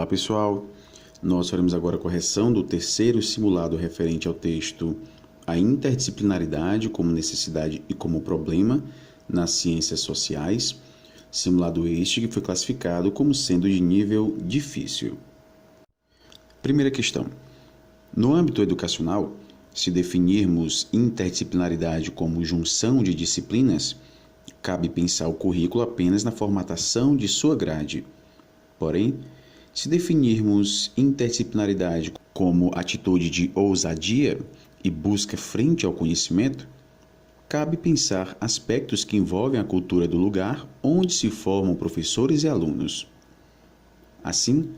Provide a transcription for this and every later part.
Olá pessoal, nós faremos agora a correção do terceiro simulado referente ao texto A Interdisciplinaridade como Necessidade e como Problema nas Ciências Sociais, simulado este que foi classificado como sendo de nível difícil. Primeira questão. No âmbito educacional, se definirmos interdisciplinaridade como junção de disciplinas, cabe pensar o currículo apenas na formatação de sua grade. Porém, se definirmos interdisciplinaridade como atitude de ousadia e busca frente ao conhecimento, cabe pensar aspectos que envolvem a cultura do lugar onde se formam professores e alunos. Assim,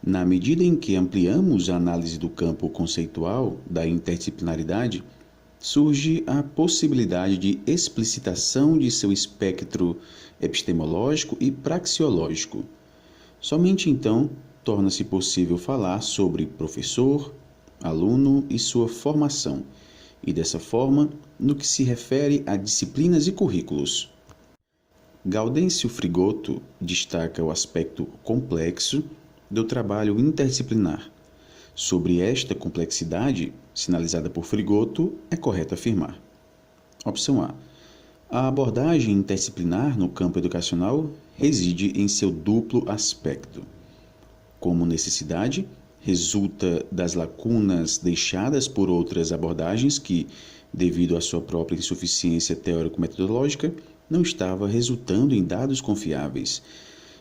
na medida em que ampliamos a análise do campo conceitual da interdisciplinaridade, surge a possibilidade de explicitação de seu espectro epistemológico e praxeológico. Somente então torna-se possível falar sobre professor, aluno e sua formação, e dessa forma, no que se refere a disciplinas e currículos. Gaudêncio Frigoto destaca o aspecto complexo do trabalho interdisciplinar. Sobre esta complexidade, sinalizada por Frigoto, é correto afirmar. Opção A. A abordagem interdisciplinar no campo educacional reside em seu duplo aspecto. Como necessidade, resulta das lacunas deixadas por outras abordagens que, devido à sua própria insuficiência teórico-metodológica, não estava resultando em dados confiáveis.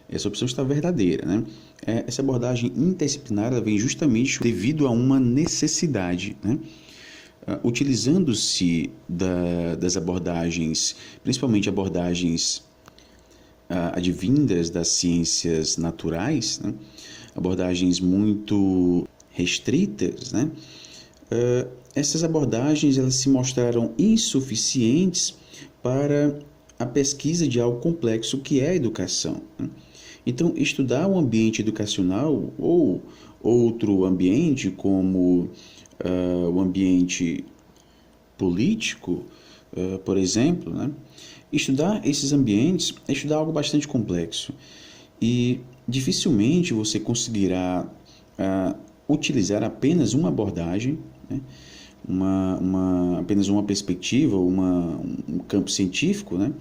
Essa opção está verdadeira, né? Essa abordagem interdisciplinar vem justamente devido a uma necessidade, né? Utilizando-se das abordagens, principalmente abordagens advindas das ciências naturais, né? Abordagens muito restritas, né? Essas abordagens elas se mostraram insuficientes para a pesquisa de algo complexo que é a educação, né? Então, estudar o ambiente educacional ou outro ambiente como o ambiente político, por exemplo, né? Estudar esses ambientes é estudar algo bastante complexo e dificilmente você conseguirá utilizar apenas uma abordagem, né? Apenas uma perspectiva, um campo científico, né?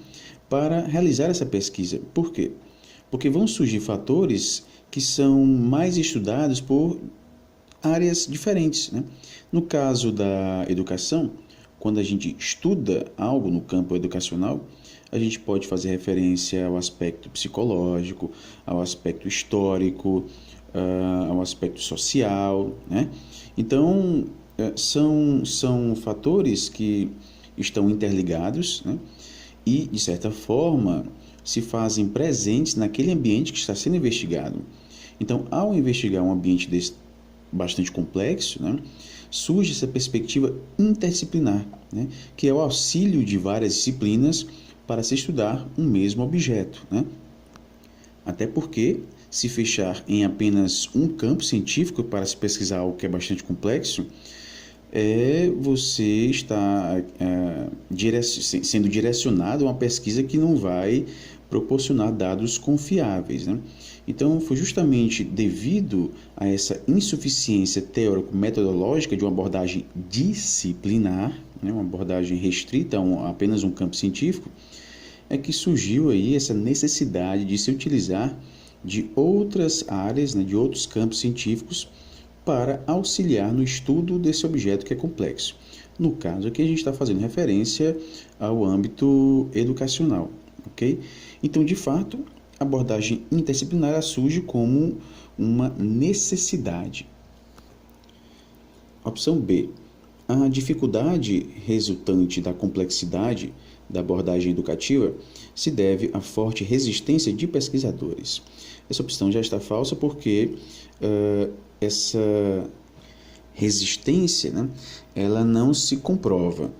Para realizar essa pesquisa. Por quê? Porque vão surgir fatores que são mais estudados por áreas diferentes, né? No caso da educação, quando a gente estuda algo no campo educacional, a gente pode fazer referência ao aspecto psicológico, ao aspecto histórico, ao aspecto social, né? Então, são fatores que estão interligados, né? E, de certa forma, se fazem presentes naquele ambiente que está sendo investigado. Então, ao investigar um ambiente bastante complexo, né, surge essa perspectiva interdisciplinar, né, que é o auxílio de várias disciplinas para se estudar um mesmo objeto, né? Até porque, se fechar em apenas um campo científico para se pesquisar algo que é bastante complexo, você está sendo direcionado a uma pesquisa que não vai proporcionar dados confiáveis, né? Então, foi justamente devido a essa insuficiência teórico-metodológica de uma abordagem disciplinar, né, uma abordagem restrita a apenas um campo científico, é que surgiu aí essa necessidade de se utilizar de outras áreas, né, de outros campos científicos para auxiliar no estudo desse objeto que é complexo. No caso aqui, a gente está fazendo referência ao âmbito educacional, ok? Então, de fato, a abordagem interdisciplinar surge como uma necessidade. Opção B. A dificuldade resultante da complexidade da abordagem educativa se deve à forte resistência de pesquisadores. Essa opção já está falsa porque essa resistência, né, ela não se comprova.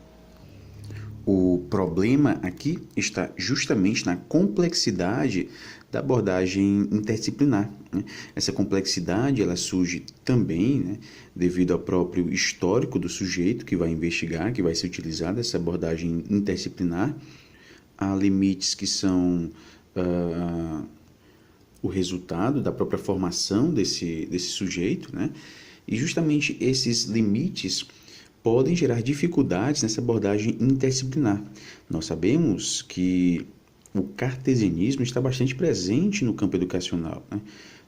O problema aqui está justamente na complexidade da abordagem interdisciplinar, né? Essa complexidade ela surge também, né, devido ao próprio histórico do sujeito que vai investigar, que vai ser utilizada essa abordagem interdisciplinar. Há limites que são o resultado da própria formação desse sujeito, né? E justamente esses limites podem gerar dificuldades nessa abordagem interdisciplinar. Nós sabemos que o cartesianismo está bastante presente no campo educacional, né?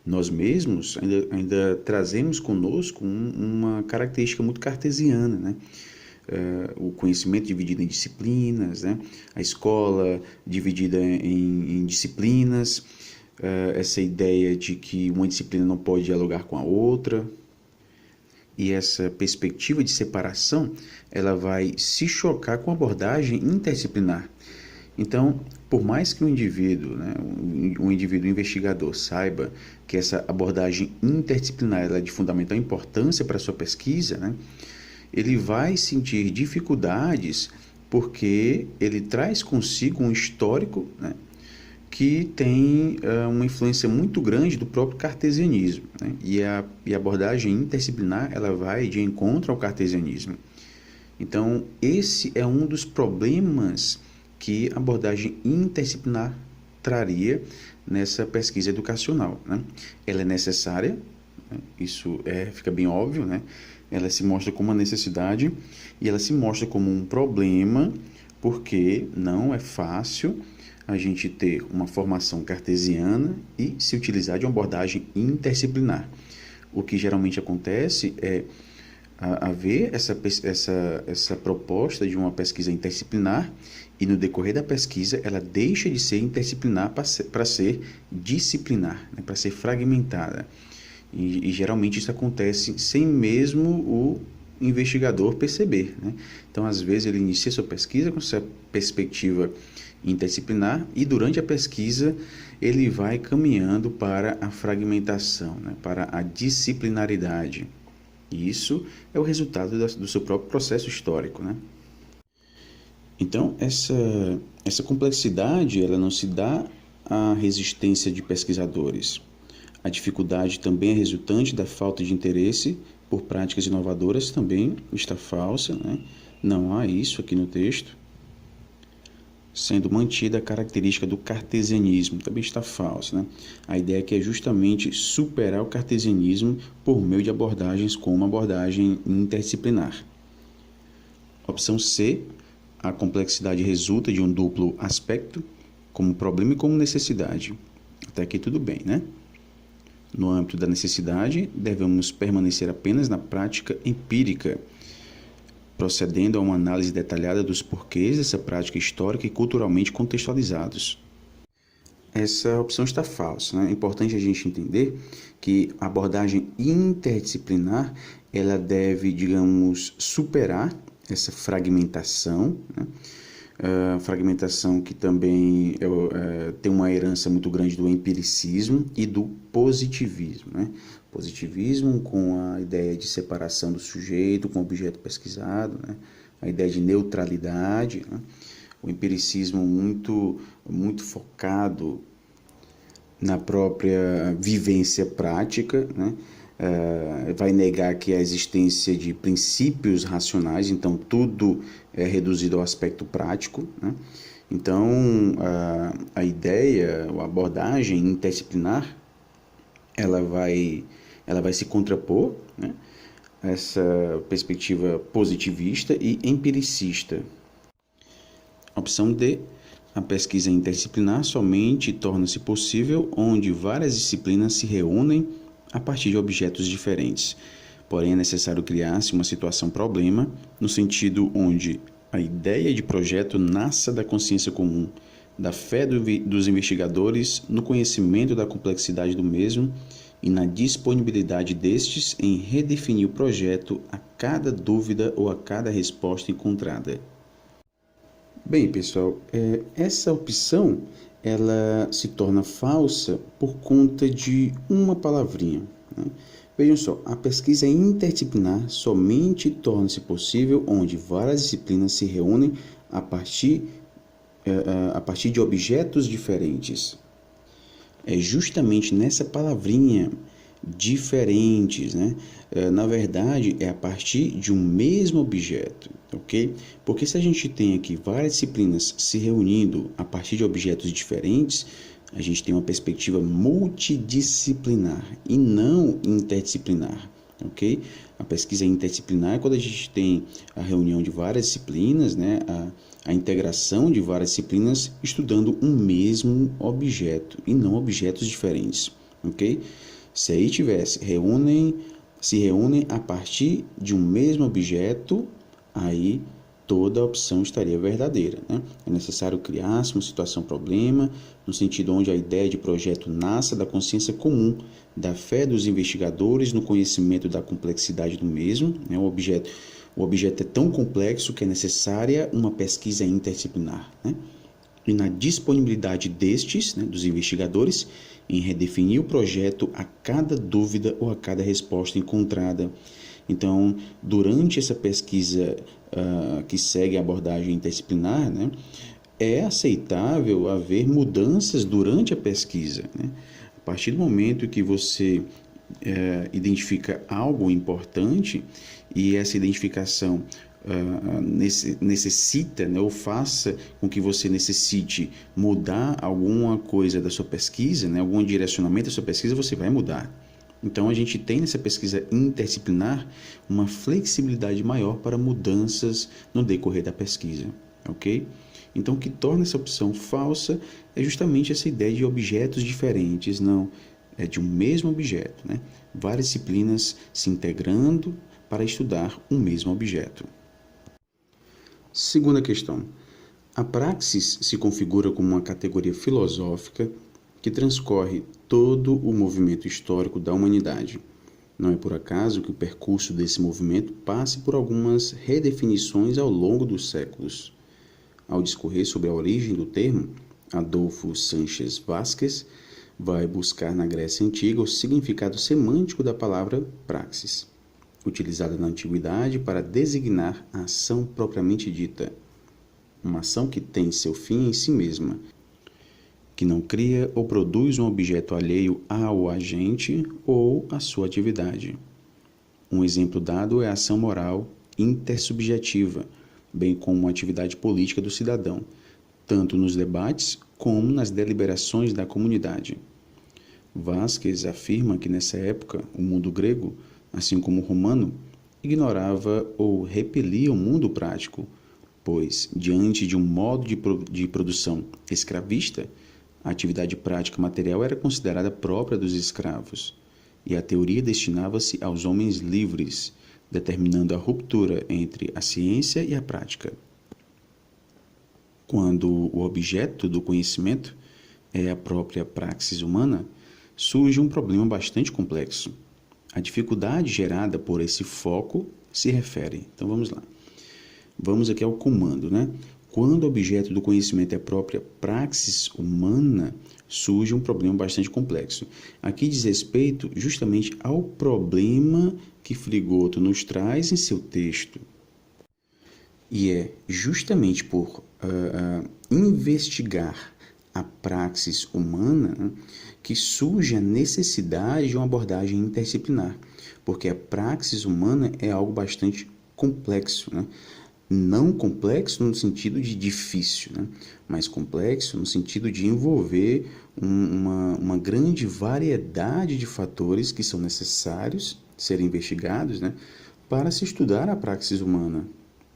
Nós mesmos ainda trazemos conosco uma característica muito cartesiana, né? O conhecimento dividido em disciplinas, né? A escola dividida em disciplinas, essa ideia de que uma disciplina não pode dialogar com a outra, e essa perspectiva de separação, ela vai se chocar com a abordagem interdisciplinar. Então, por mais que o indivíduo, né, um indivíduo investigador saiba que essa abordagem interdisciplinar ela é de fundamental importância para a sua pesquisa, né, ele vai sentir dificuldades porque ele traz consigo um histórico, né, que tem uma influência muito grande do próprio cartesianismo, né? E a abordagem interdisciplinar ela vai de encontro ao cartesianismo. Então, esse é um dos problemas que a abordagem interdisciplinar traria nessa pesquisa educacional, né? Ela é necessária, né? Isso fica bem óbvio, né? Ela se mostra como uma necessidade e ela se mostra como um problema porque não é fácil a gente ter uma formação cartesiana e se utilizar de uma abordagem interdisciplinar. O que geralmente acontece é haver essa proposta de uma pesquisa interdisciplinar e no decorrer da pesquisa ela deixa de ser interdisciplinar para ser disciplinar, né, para ser fragmentada. E geralmente isso acontece sem mesmo o investigador perceber, né? Então, às vezes, ele inicia sua pesquisa com essa perspectiva interdisciplinar e durante a pesquisa ele vai caminhando para a fragmentação, né, para a disciplinaridade. E isso é o resultado do seu próprio processo histórico, né? Então, essa complexidade ela não se dá à resistência de pesquisadores. A dificuldade também é resultante da falta de interesse por práticas inovadoras, também está falsa, né? Não há isso aqui no texto. Sendo mantida a característica do cartesianismo, também está falso, né? A ideia aqui é justamente superar o cartesianismo por meio de abordagens como uma abordagem interdisciplinar. Opção C, a complexidade resulta de um duplo aspecto, como problema e como necessidade. Até aqui tudo bem, né? No âmbito da necessidade, devemos permanecer apenas na prática empírica, procedendo a uma análise detalhada dos porquês dessa prática histórica e culturalmente contextualizados. Essa opção está falsa, né? É importante a gente entender que a abordagem interdisciplinar ela deve, digamos, superar essa fragmentação, né? Fragmentação que também tem uma herança muito grande do empiricismo e do positivismo, né? Positivismo com a ideia de separação do sujeito com o objeto pesquisado, né? A ideia de neutralidade, né? O empiricismo muito focado na própria vivência prática, né? Vai negar que a existência de princípios racionais, então tudo é reduzido ao aspecto prático, né? Então, a ideia, a abordagem interdisciplinar, ela vai se contrapor, né, a essa perspectiva positivista e empiricista. Opção D, a pesquisa interdisciplinar somente torna-se possível onde várias disciplinas se reúnem a partir de objetos diferentes. Porém, é necessário criar-se uma situação-problema, no sentido onde a ideia de projeto nasça da consciência comum, da fé dos investigadores no conhecimento da complexidade do mesmo e na disponibilidade destes em redefinir o projeto a cada dúvida ou a cada resposta encontrada. Bem, pessoal, essa opção ela se torna falsa por conta de uma palavrinha, né? Vejam só, a pesquisa interdisciplinar somente torna-se possível onde várias disciplinas se reúnem a partir de objetos diferentes. É justamente nessa palavrinha, diferentes, né? Na verdade, é a partir de um mesmo objeto, ok? Porque se a gente tem aqui várias disciplinas se reunindo a partir de objetos diferentes, A gente tem uma perspectiva multidisciplinar e não interdisciplinar, ok? A pesquisa interdisciplinar é quando a gente tem a reunião de várias disciplinas, né? A integração de várias disciplinas estudando um mesmo objeto e não objetos diferentes, ok? Se aí tivesse, se reúnem a partir de um mesmo objeto, aí toda a opção estaria verdadeira, né? É necessário criar-se uma situação-problema, no sentido onde a ideia de projeto nasça da consciência comum, da fé dos investigadores no conhecimento da complexidade do mesmo, né? O objeto é tão complexo que é necessária uma pesquisa interdisciplinar, né? E na disponibilidade destes, né, dos investigadores, em redefinir o projeto a cada dúvida ou a cada resposta encontrada. Então, durante essa pesquisa que segue a abordagem interdisciplinar, né, é aceitável haver mudanças durante a pesquisa, né? A partir do momento que você identifica algo importante e essa identificação necessita, né, ou faça com que você necessite mudar alguma coisa da sua pesquisa, né, algum direcionamento da sua pesquisa, você vai mudar. Então, a gente tem nessa pesquisa interdisciplinar uma flexibilidade maior para mudanças no decorrer da pesquisa, ok? Então, o que torna essa opção falsa é justamente essa ideia de objetos diferentes, não, é de um mesmo objeto, né? Várias disciplinas se integrando para estudar um mesmo objeto. Segunda questão. A praxis se configura como uma categoria filosófica que transcorre todo o movimento histórico da humanidade. Não é por acaso que o percurso desse movimento passe por algumas redefinições ao longo dos séculos. Ao discorrer sobre a origem do termo, Adolfo Sánchez Vázquez vai buscar na Grécia Antiga o significado semântico da palavra praxis, utilizada na antiguidade para designar a ação propriamente dita, uma ação que tem seu fim em si mesma, que não cria ou produz um objeto alheio ao agente ou à sua atividade. Um exemplo dado é a ação moral intersubjetiva, bem como a atividade política do cidadão, tanto nos debates como nas deliberações da comunidade. Vázquez afirma que nessa época o mundo grego, assim como o romano, ignorava ou repelia o mundo prático, pois, diante de um modo de produção escravista, a atividade prática material era considerada própria dos escravos, e a teoria destinava-se aos homens livres, determinando a ruptura entre a ciência e a prática. Quando o objeto do conhecimento é a própria praxis humana, surge um problema bastante complexo. A dificuldade gerada por esse foco se refere. Então vamos lá. Vamos aqui ao comando, né? Quando o objeto do conhecimento é a própria praxis humana, surge um problema bastante complexo. Aqui diz respeito justamente ao problema que Frigoto nos traz em seu texto. E é justamente por investigar a praxis humana, né, que surge a necessidade de uma abordagem interdisciplinar, porque a praxis humana é algo bastante complexo, né? Não complexo no sentido de difícil, né? Mas complexo no sentido de envolver uma grande variedade de fatores que são necessários serem investigados, né, para se estudar a praxis humana.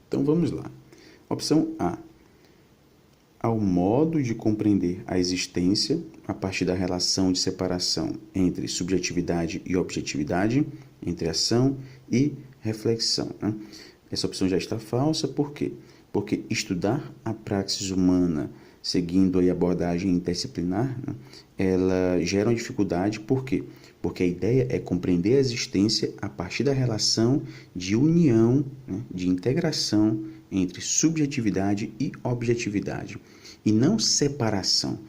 Então vamos lá. Opção A. Ao modo de compreender a existência a partir da relação de separação entre subjetividade e objetividade, entre ação e reflexão, né? Essa opção já está falsa, por quê? Porque estudar a praxis humana seguindo a abordagem interdisciplinar, né, ela gera uma dificuldade, por quê? Porque a ideia é compreender a existência a partir da relação de união, né, de integração entre subjetividade e objetividade, e não separação.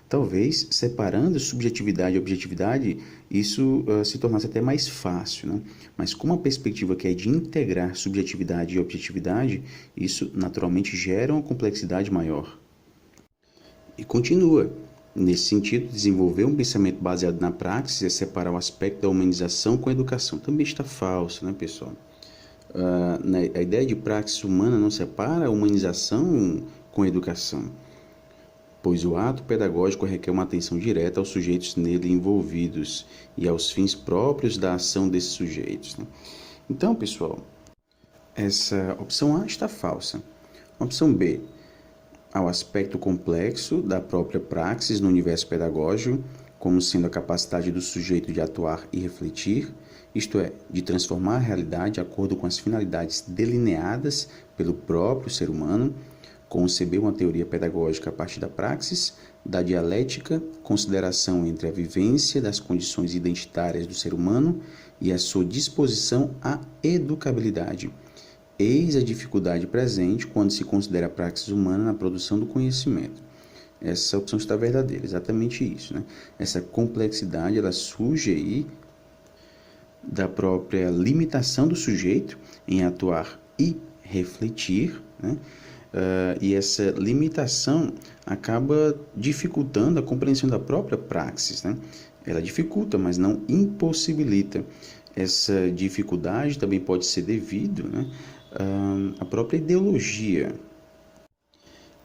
Talvez, separando subjetividade e objetividade, isso se tornasse até mais fácil, né? Mas com uma perspectiva que é de integrar subjetividade e objetividade, isso naturalmente gera uma complexidade maior. E continua. Nesse sentido, desenvolver um pensamento baseado na praxis é separar o aspecto da humanização com a educação. Também está falso, né, pessoal? A ideia de praxis humana não separa a humanização com a educação. pois o ato pedagógico requer uma atenção direta aos sujeitos nele envolvidos e aos fins próprios da ação desses sujeitos, né? Então, pessoal, essa opção A está falsa. Opção B, ao aspecto complexo da própria praxis no universo pedagógico, como sendo a capacidade do sujeito de atuar e refletir, isto é, de transformar a realidade de acordo com as finalidades delineadas pelo próprio ser humano, conceber uma teoria pedagógica a partir da praxis, da dialética, consideração entre a vivência das condições identitárias do ser humano e a sua disposição à educabilidade. Eis a dificuldade presente quando se considera a praxis humana na produção do conhecimento. Essa opção está verdadeira, exatamente isso, né? Essa complexidade, ela surge aí da própria limitação do sujeito em atuar e refletir, né? E essa limitação acaba dificultando a compreensão da própria praxis, né? Ela dificulta, mas não impossibilita. Essa dificuldade também pode ser devido, né, à própria ideologia.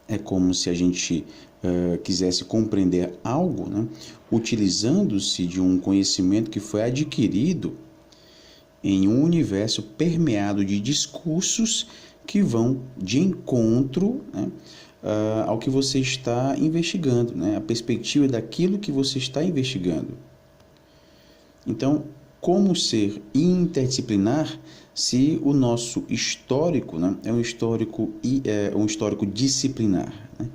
É como se a gente quisesse compreender algo, né, utilizando-se de um conhecimento que foi adquirido em um universo permeado de discursos que vão de encontro, né, ao que você está investigando, né, a perspectiva daquilo que você está investigando. Então, como ser interdisciplinar se o nosso histórico, né, é um histórico disciplinar, né?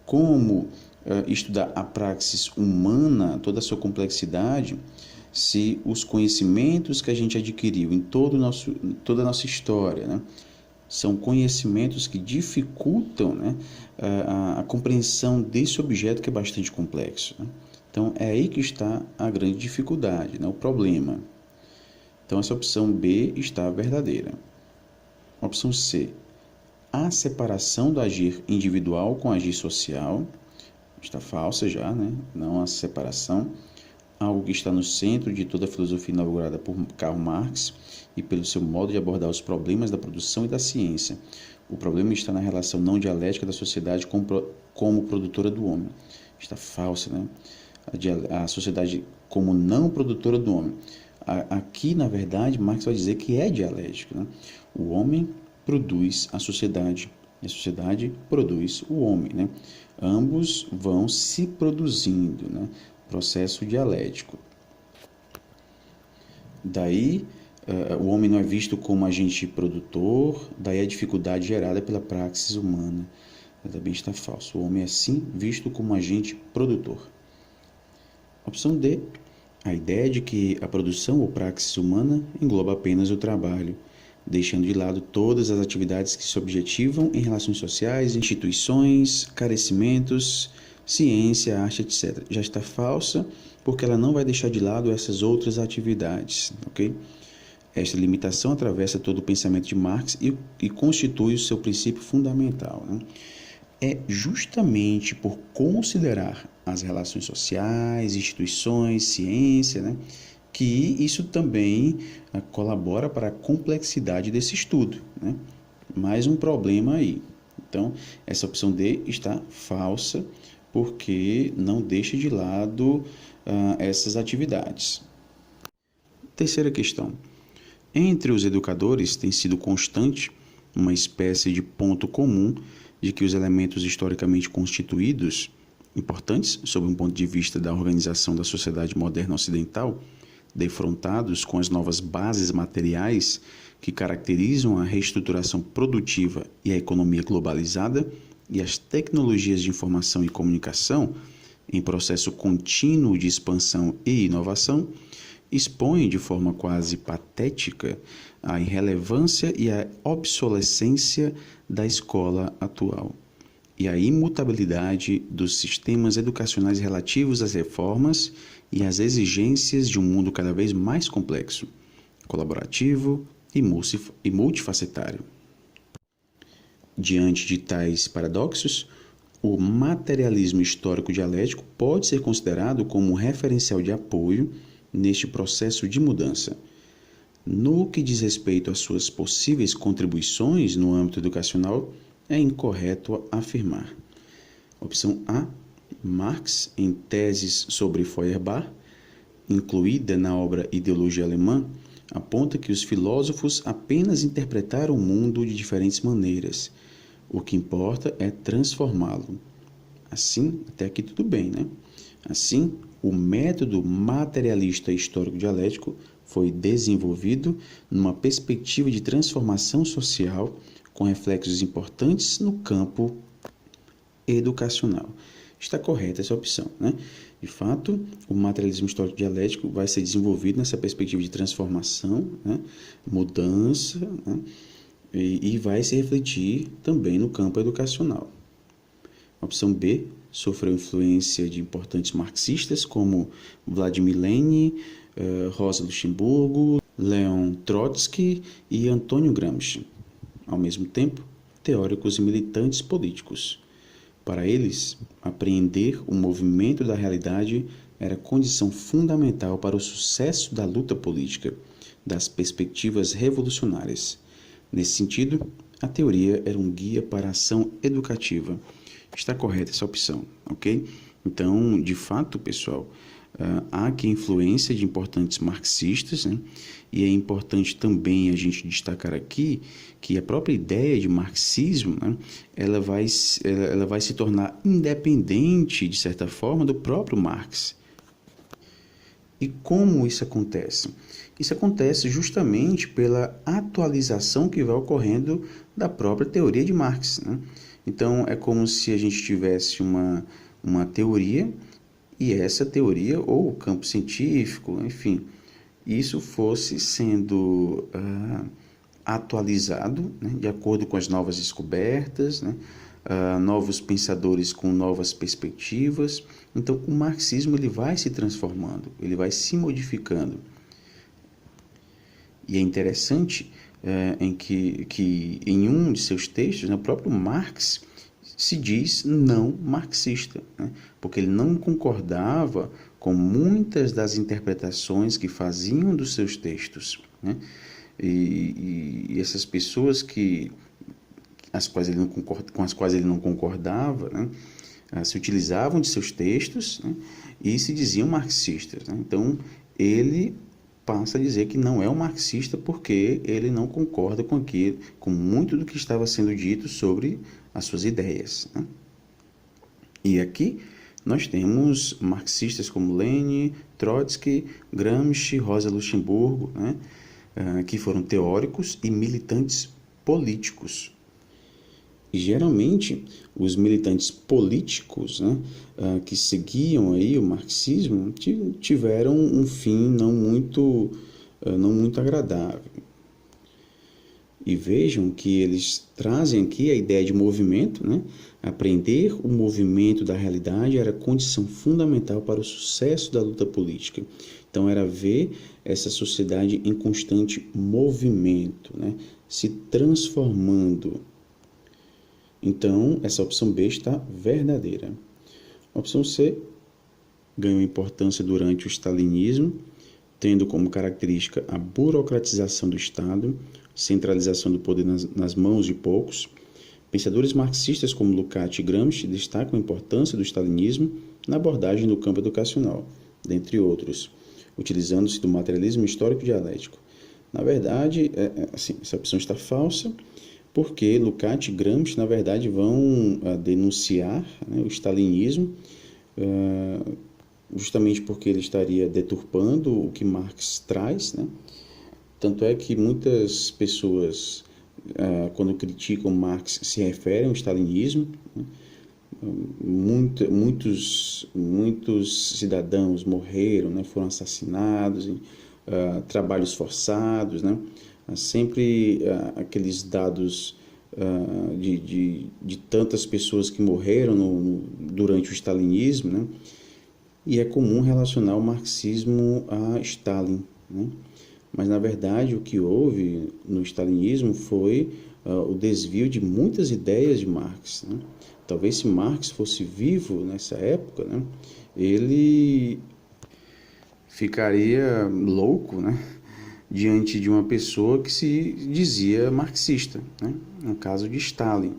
Como estudar a praxis humana, toda a sua complexidade, se os conhecimentos que a gente adquiriu em toda a nossa história, né, são conhecimentos que dificultam, né, a compreensão desse objeto que é bastante complexo, né? Então, é aí que está a grande dificuldade, né, o problema. Então, essa opção B está verdadeira. Opção C, a separação do agir individual com o agir social, está falsa já, né? Não a separação, algo que está no centro de toda a filosofia inaugurada por Karl Marx e pelo seu modo de abordar os problemas da produção e da ciência. O problema está na relação não dialética da sociedade como produtora do homem. Está falsa, né? A sociedade como não produtora do homem. Aqui, na verdade, Marx vai dizer que é dialético, né? O homem produz a sociedade e a sociedade produz o homem, né? Ambos vão se produzindo, né? Processo dialético. Daí, o homem não é visto como agente produtor, daí a dificuldade gerada pela praxis humana. Também está falso. O homem é sim visto como agente produtor. Opção D, a ideia de que a produção ou praxis humana engloba apenas o trabalho, deixando de lado todas as atividades que se objetivam em relações sociais, instituições, carecimentos, ciência, arte, etc. Já está falsa, porque ela não vai deixar de lado essas outras atividades, ok? Esta limitação atravessa todo o pensamento de Marx e constitui o seu princípio fundamental, né? É justamente por considerar as relações sociais, instituições, ciência, né, que isso também colabora para a complexidade desse estudo, né? Mais um problema aí. Então, essa opção D está falsa, porque não deixa de lado essas atividades. Terceira questão. Entre os educadores tem sido constante uma espécie de ponto comum de que os elementos historicamente constituídos, importantes sob um ponto de vista da organização da sociedade moderna ocidental, defrontados com as novas bases materiais que caracterizam a reestruturação produtiva e a economia globalizada e as tecnologias de informação e comunicação, em processo contínuo de expansão e inovação, expõem de forma quase patética a irrelevância e a obsolescência da escola atual e a imutabilidade dos sistemas educacionais relativos às reformas e às exigências de um mundo cada vez mais complexo, colaborativo e multifacetário. Diante de tais paradoxos, o materialismo histórico dialético pode ser considerado como um referencial de apoio neste processo de mudança. No que diz respeito às suas possíveis contribuições no âmbito educacional, é incorreto afirmar. Opção A, Marx, em Teses sobre Feuerbach, incluída na obra Ideologia Alemã, aponta que os filósofos apenas interpretaram o mundo de diferentes maneiras. O que importa é transformá-lo. Assim, até aqui tudo bem, né? Assim, o método materialista histórico-dialético foi desenvolvido numa perspectiva de transformação social com reflexos importantes no campo educacional. Está correta essa opção, né? De fato, o materialismo histórico dialético vai ser desenvolvido nessa perspectiva de transformação, né? Mudança, né? E vai se refletir também no campo educacional. A opção B sofreu influência de importantes marxistas como Vladimir Lenin, Rosa Luxemburgo, Leon Trotsky e Antônio Gramsci. Ao mesmo tempo, teóricos e militantes políticos. Para eles, apreender o movimento da realidade era condição fundamental para o sucesso da luta política, das perspectivas revolucionárias. Nesse sentido, a teoria era um guia para a ação educativa. Está correta essa opção, ok? Então, de fato, pessoal, há aqui influência de importantes marxistas, né? E é importante também a gente destacar aqui que a própria ideia de marxismo, né, ela vai se tornar independente, de certa forma, do próprio Marx. E como isso acontece? Isso acontece justamente pela atualização que vai ocorrendo da própria teoria de Marx, né? Então, é como se a gente tivesse uma teoria e essa teoria, ou o campo científico, enfim, isso fosse sendo atualizado, né, de acordo com as novas descobertas, né, novos pensadores com novas perspectivas. Então, o marxismo ele vai se transformando, ele vai se modificando. E é interessante que em um de seus textos, né, o próprio Marx se diz não marxista, né, porque ele não concordava com muitas das interpretações que faziam dos seus textos, né? E essas pessoas com as quais ele não concordava, né, se utilizavam de seus textos, né, e se diziam marxistas, né? Então, ele passa a dizer que não é um marxista porque ele não concorda com muito do que estava sendo dito sobre as suas ideias, né? E aqui nós temos marxistas como Lenin, Trotsky, Gramsci, Rosa Luxemburgo, né, que foram teóricos e militantes políticos. E geralmente os militantes políticos, né, que seguiam aí o marxismo tiveram um fim não muito agradável. E vejam que eles trazem aqui a ideia de movimento, né? Aprender o movimento da realidade era condição fundamental para o sucesso da luta política. Então, era ver essa sociedade em constante movimento, né? Se transformando. Então, essa opção B está verdadeira. A opção C ganhou importância durante o stalinismo, tendo como característica a burocratização do Estado, centralização do poder nas mãos de poucos. Pensadores marxistas como Lukács e Gramsci destacam a importância do stalinismo na abordagem do campo educacional, dentre outros, utilizando-se do materialismo histórico dialético. Na verdade, essa opção está falsa, porque Lukács e Gramsci, na verdade, vão denunciar, né, o stalinismo, justamente porque ele estaria deturpando o que Marx traz, né? Tanto é que muitas pessoas, quando criticam Marx, se referem ao stalinismo, né? Muitos cidadãos morreram, né? Foram assassinados, trabalhos forçados, né? Sempre aqueles dados de tantas pessoas que morreram durante o stalinismo, né? E é comum relacionar o marxismo a Stalin, né? Mas, na verdade, o que houve no stalinismo foi o desvio de muitas ideias de Marx, né? Talvez se Marx fosse vivo nessa época, né, ele ficaria louco, né, diante de uma pessoa que se dizia marxista, né, no caso de Stalin.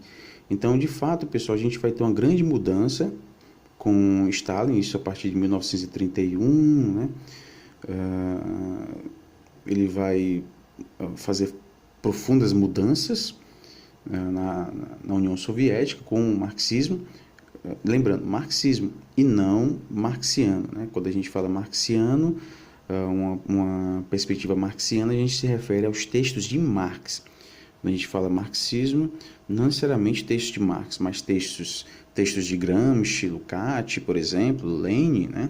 Então, de fato, pessoal, a gente vai ter uma grande mudança com Stalin, isso a partir de 1931, né? Ele vai fazer profundas mudanças na União Soviética com o marxismo, lembrando, marxismo e não marxiano, né? Quando a gente fala marxiano, uma perspectiva marxiana, a gente se refere aos textos de Marx. Quando a gente fala marxismo, não necessariamente textos de Marx, mas textos de Gramsci, Lukács, por exemplo, Lenin, né?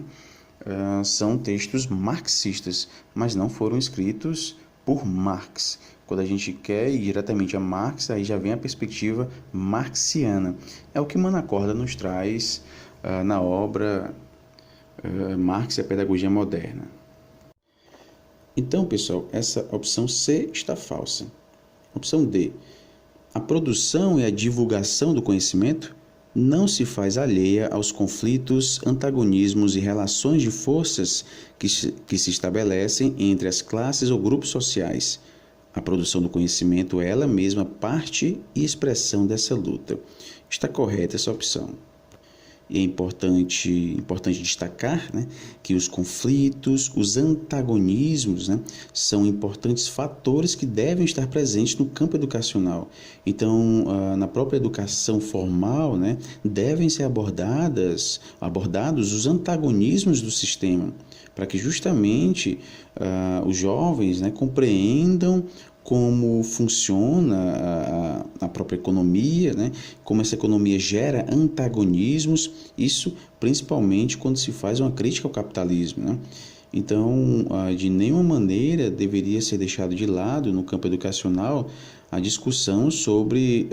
São textos marxistas, mas não foram escritos por Marx. Quando a gente quer ir diretamente a Marx, aí já vem a perspectiva marxiana. É o que Manacorda nos traz na obra Marx e a Pedagogia Moderna. Então, pessoal, essa opção C está falsa. Opção D. A produção e a divulgação do conhecimento não se faz alheia aos conflitos, antagonismos e relações de forças que se estabelecem entre as classes ou grupos sociais. A produção do conhecimento é ela mesma parte e expressão dessa luta. Está correta essa opção. E é importante destacar, né, que os conflitos, os antagonismos, né, são importantes fatores que devem estar presentes no campo educacional. Então, na própria educação formal, né, devem ser abordados os antagonismos do sistema, para que justamente os jovens, né, compreendam como funciona a própria economia, né? Como essa economia gera antagonismos, isso principalmente quando se faz uma crítica ao capitalismo, né? Então, de nenhuma maneira deveria ser deixado de lado no campo educacional a discussão sobre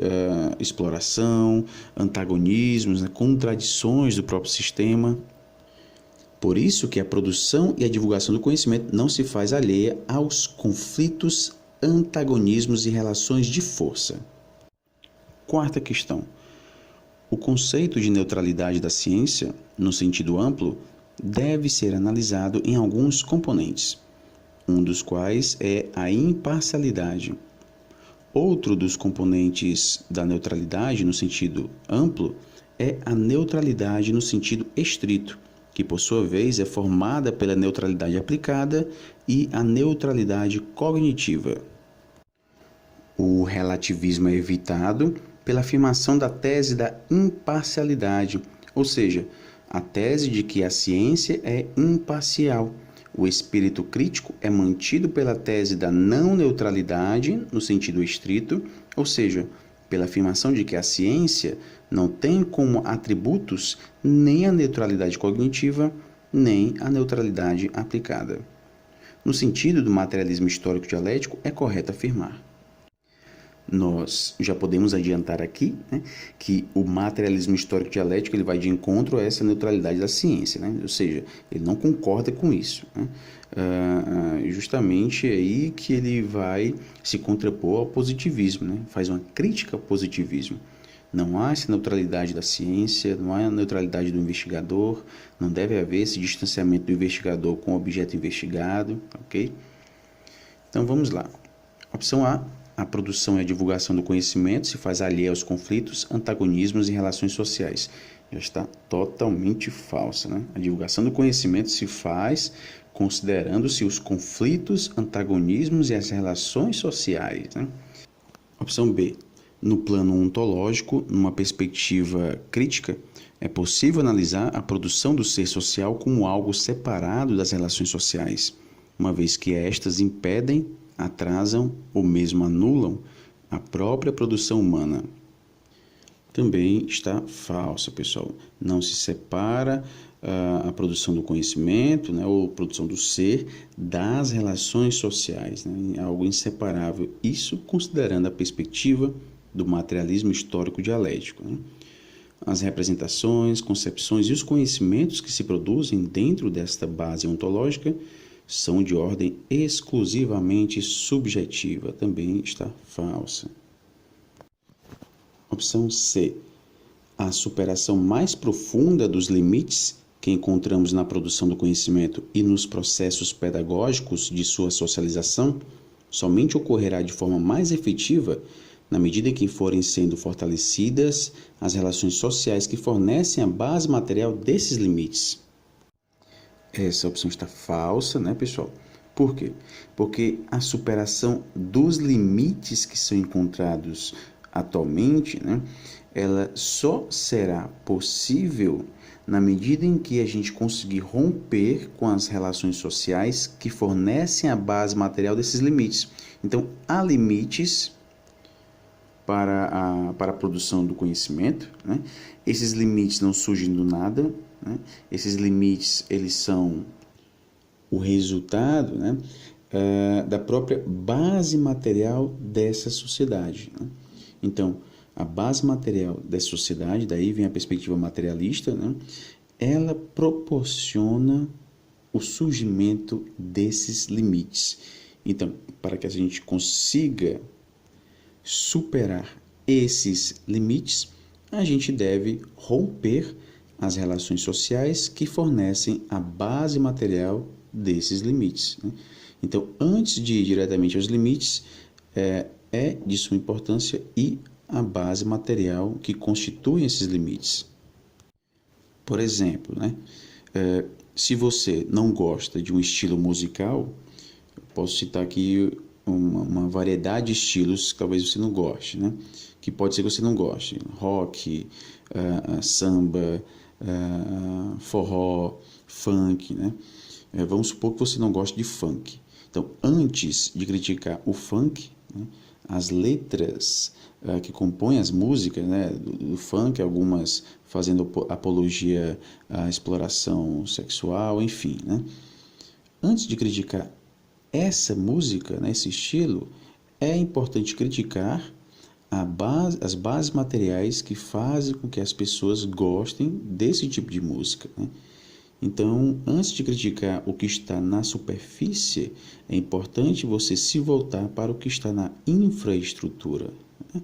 exploração, antagonismos, né? Contradições do próprio sistema. Por isso que a produção e a divulgação do conhecimento não se faz alheia aos conflitos, antagonismos e relações de força. Quarta questão. O conceito de neutralidade da ciência, no sentido amplo, deve ser analisado em alguns componentes, um dos quais é a imparcialidade. Outro dos componentes da neutralidade, no sentido amplo, é a neutralidade no sentido estrito, que por sua vez é formada pela neutralidade aplicada e a neutralidade cognitiva. O relativismo é evitado pela afirmação da tese da imparcialidade, ou seja, a tese de que a ciência é imparcial. O espírito crítico é mantido pela tese da não neutralidade, no sentido estrito, ou seja, pela afirmação de que a ciência não tem como atributos nem a neutralidade cognitiva, nem a neutralidade aplicada. No sentido do materialismo histórico dialético, é correto afirmar. Nós já podemos adiantar aqui, né, que o materialismo histórico dialético ele vai de encontro a essa neutralidade da ciência, né? Ou seja, ele não concorda com isso, né? Justamente é aí que ele vai se contrapor ao positivismo, né? Faz uma crítica ao positivismo. Não há essa neutralidade da ciência, não há a neutralidade do investigador, não deve haver esse distanciamento do investigador com o objeto investigado, ok? Então vamos lá. Opção A. A produção e a divulgação do conhecimento se faz alheia aos conflitos, antagonismos e relações sociais. Já está totalmente falsa, né? A divulgação do conhecimento se faz considerando-se os conflitos, antagonismos e as relações sociais, né? Opção B. No plano ontológico, numa perspectiva crítica, é possível analisar a produção do ser social como algo separado das relações sociais, uma vez que estas impedem, atrasam ou mesmo anulam a própria produção humana. Também está falsa, pessoal. Não se separa a produção do conhecimento, né, ou produção do ser das relações sociais, né, algo inseparável. Isso considerando a perspectiva do materialismo histórico dialético, né? As representações, concepções e os conhecimentos que se produzem dentro desta base ontológica são de ordem exclusivamente subjetiva. Também está falsa. Opção C. A superação mais profunda dos limites que encontramos na produção do conhecimento e nos processos pedagógicos de sua socialização somente ocorrerá de forma mais efetiva na medida em que forem sendo fortalecidas as relações sociais que fornecem a base material desses limites. Essa opção está falsa, né, pessoal? Por quê? Porque a superação dos limites que são encontrados atualmente, né, ela só será possível na medida em que a gente conseguir romper com as relações sociais que fornecem a base material desses limites. Então, há limites para a produção do conhecimento, né? Esses limites não surgem do nada, né? Esses limites, eles são o resultado, né, da própria base material dessa sociedade, né? Então, a base material dessa sociedade, daí vem a perspectiva materialista, né, ela proporciona o surgimento desses limites. Então, para que a gente consiga superar esses limites, a gente deve romper as relações sociais que fornecem a base material desses limites, né? Então, antes de ir diretamente aos limites, é de suma importância e a base material que constitui esses limites. Por exemplo, né, se você não gosta de um estilo musical, eu posso citar aqui uma variedade de estilos que talvez você não goste, né? Que pode ser que você não goste. Rock, samba, forró, funk, né? Vamos supor que você não goste de funk. Então, antes de criticar o funk, né, as letras que compõem as músicas, né, do funk, algumas fazendo apologia à exploração sexual, enfim, né? Antes de criticar essa música, né, esse estilo, é importante criticar as bases materiais que fazem com que as pessoas gostem desse tipo de música, né? Então, antes de criticar o que está na superfície, é importante você se voltar para o que está na infraestrutura, né?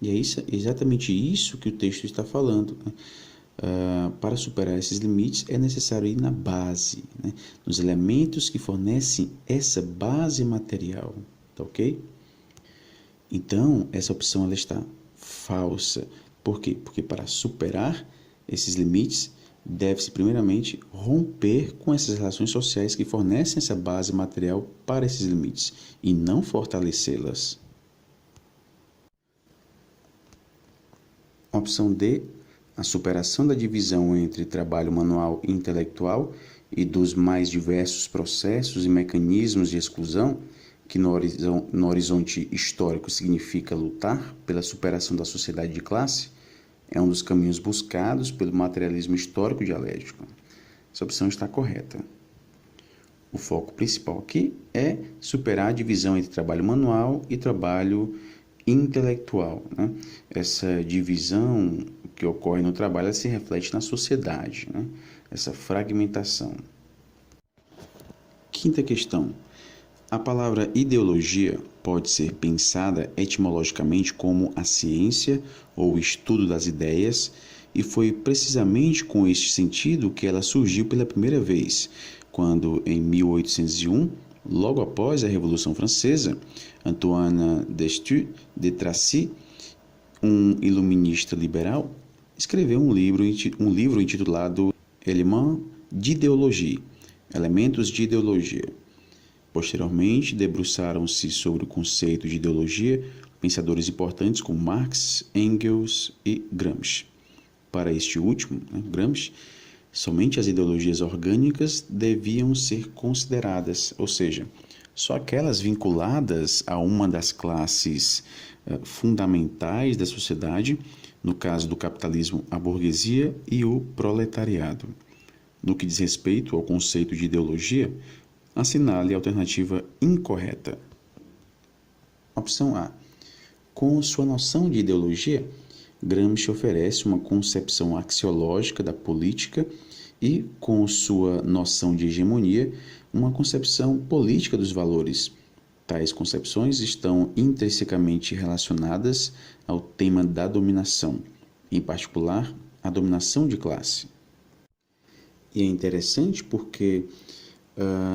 E é exatamente isso que o texto está falando, né? Para superar esses limites é necessário ir na base, né? Nos elementos que fornecem essa base material, tá ok? Então, essa opção ela está falsa. Por quê? Porque para superar esses limites, deve-se primeiramente romper com essas relações sociais que fornecem essa base material para esses limites e não fortalecê-las. Opção D, a superação da divisão entre trabalho manual e intelectual e dos mais diversos processos e mecanismos de exclusão, que no horizonte histórico significa lutar pela superação da sociedade de classe, é um dos caminhos buscados pelo materialismo histórico dialético. Essa opção está correta. O foco principal aqui é superar a divisão entre trabalho manual e trabalho intelectual, né? Essa divisão que ocorre no trabalho se reflete na sociedade, né? Essa fragmentação. Quinta questão. A palavra ideologia pode ser pensada etimologicamente como a ciência ou o estudo das ideias, e foi precisamente com este sentido que ela surgiu pela primeira vez, quando, em 1801, logo após a Revolução Francesa, Antoine Destutt de Tracy, um iluminista liberal, escreveu um livro intitulado Éléments d'idéologie, Elementos de Ideologia. Posteriormente, debruçaram-se sobre o conceito de ideologia pensadores importantes como Marx, Engels e Gramsci. Para este último, Gramsci, somente as ideologias orgânicas deviam ser consideradas, ou seja, só aquelas vinculadas a uma das classes fundamentais da sociedade, no caso do capitalismo, a burguesia e o proletariado. No que diz respeito ao conceito de ideologia, assinale a alternativa incorreta. Opção A. Com sua noção de ideologia, Gramsci oferece uma concepção axiológica da política e, com sua noção de hegemonia, uma concepção política dos valores. Tais concepções estão intrinsecamente relacionadas ao tema da dominação, em particular, a dominação de classe. E é interessante porque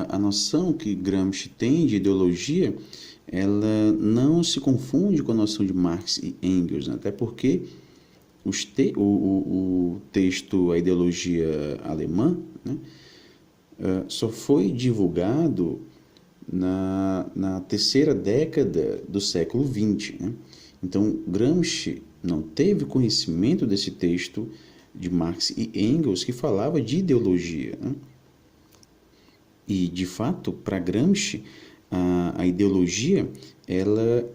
a noção que Gramsci tem de ideologia ela não se confunde com a noção de Marx e Engels, né? Até porque o texto A Ideologia Alemã, né, só foi divulgado na terceira década do século XX, né? Então, Gramsci não teve conhecimento desse texto de Marx e Engels que falava de ideologia, né? E, de fato, para Gramsci, a ideologia ela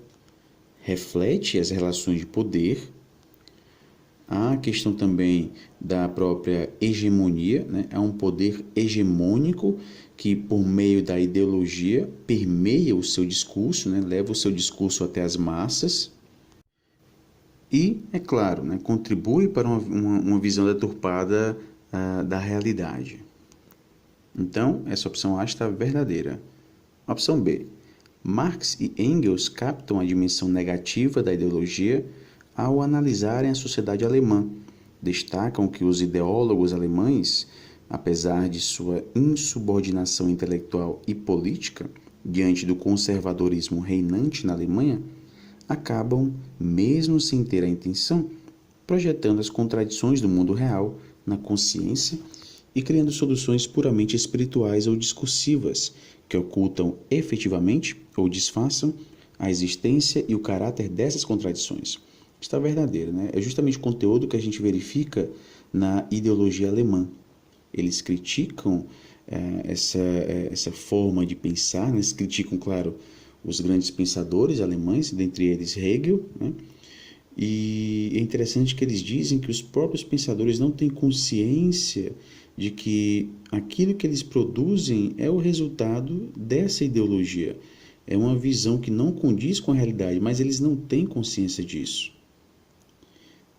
reflete as relações de poder. Há a questão também da própria hegemonia, né? Há um poder hegemônico que, por meio da ideologia, permeia o seu discurso, né? Leva o seu discurso até as massas e, é claro, né? Contribui para uma visão deturpada da realidade. Então, essa opção A está verdadeira. Opção B. Marx e Engels captam a dimensão negativa da ideologia ao analisarem a sociedade alemã. Destacam que os ideólogos alemães, apesar de sua insubordinação intelectual e política diante do conservadorismo reinante na Alemanha, acabam, mesmo sem ter a intenção, projetando as contradições do mundo real na consciência e criando soluções puramente espirituais ou discursivas que ocultam efetivamente ou disfarçam a existência e o caráter dessas contradições. Está verdadeiro, né? É justamente o conteúdo que a gente verifica na ideologia alemã. Eles criticam essa forma de pensar, né? Eles criticam, claro, os grandes pensadores alemães, dentre eles Hegel, né? E é interessante que eles dizem que os próprios pensadores não têm consciência de que aquilo que eles produzem é o resultado dessa ideologia. É uma visão que não condiz com a realidade, mas eles não têm consciência disso.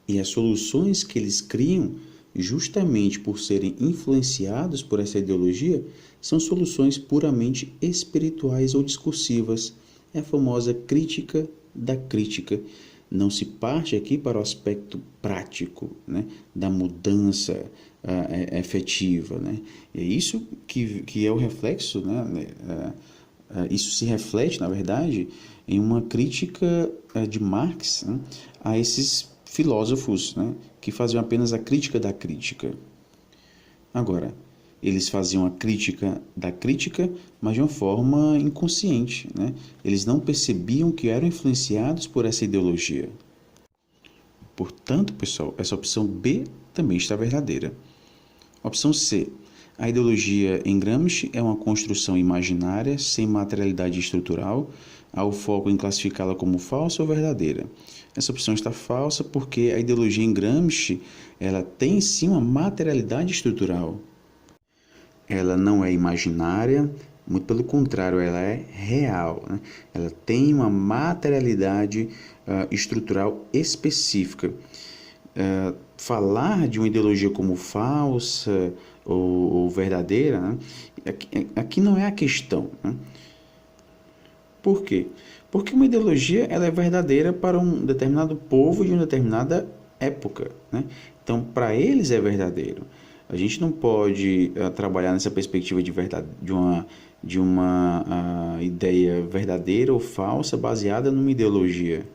E as soluções que eles criam, justamente por serem influenciados por essa ideologia, são soluções puramente espirituais ou discursivas. É a famosa crítica da crítica. Não se parte aqui para o aspecto prático, né, da mudança efetiva, né? É isso que é o reflexo, né? Isso se reflete, na verdade, em uma crítica de Marx, né, a esses filósofos, né, que faziam apenas a crítica da crítica. Agora, eles faziam a crítica da crítica, mas de uma forma inconsciente, né? Eles não percebiam que eram influenciados por essa ideologia. Portanto, pessoal, essa opção B também está verdadeira. Opção C. A ideologia em Gramsci é uma construção imaginária, sem materialidade estrutural. Há o foco em classificá-la como falsa ou verdadeira. Essa opção está falsa porque a ideologia em Gramsci ela tem sim uma materialidade estrutural. Ela não é imaginária, muito pelo contrário, ela é real, né? Ela tem uma materialidade estrutural específica. Falar de uma ideologia como falsa ou verdadeira, né? Aqui não é a questão, né? Por quê? Porque uma ideologia ela é verdadeira para um determinado povo de uma determinada época, né? Então, para eles é verdadeiro. A gente não pode trabalhar nessa perspectiva de uma ideia verdadeira ou falsa baseada numa ideologia.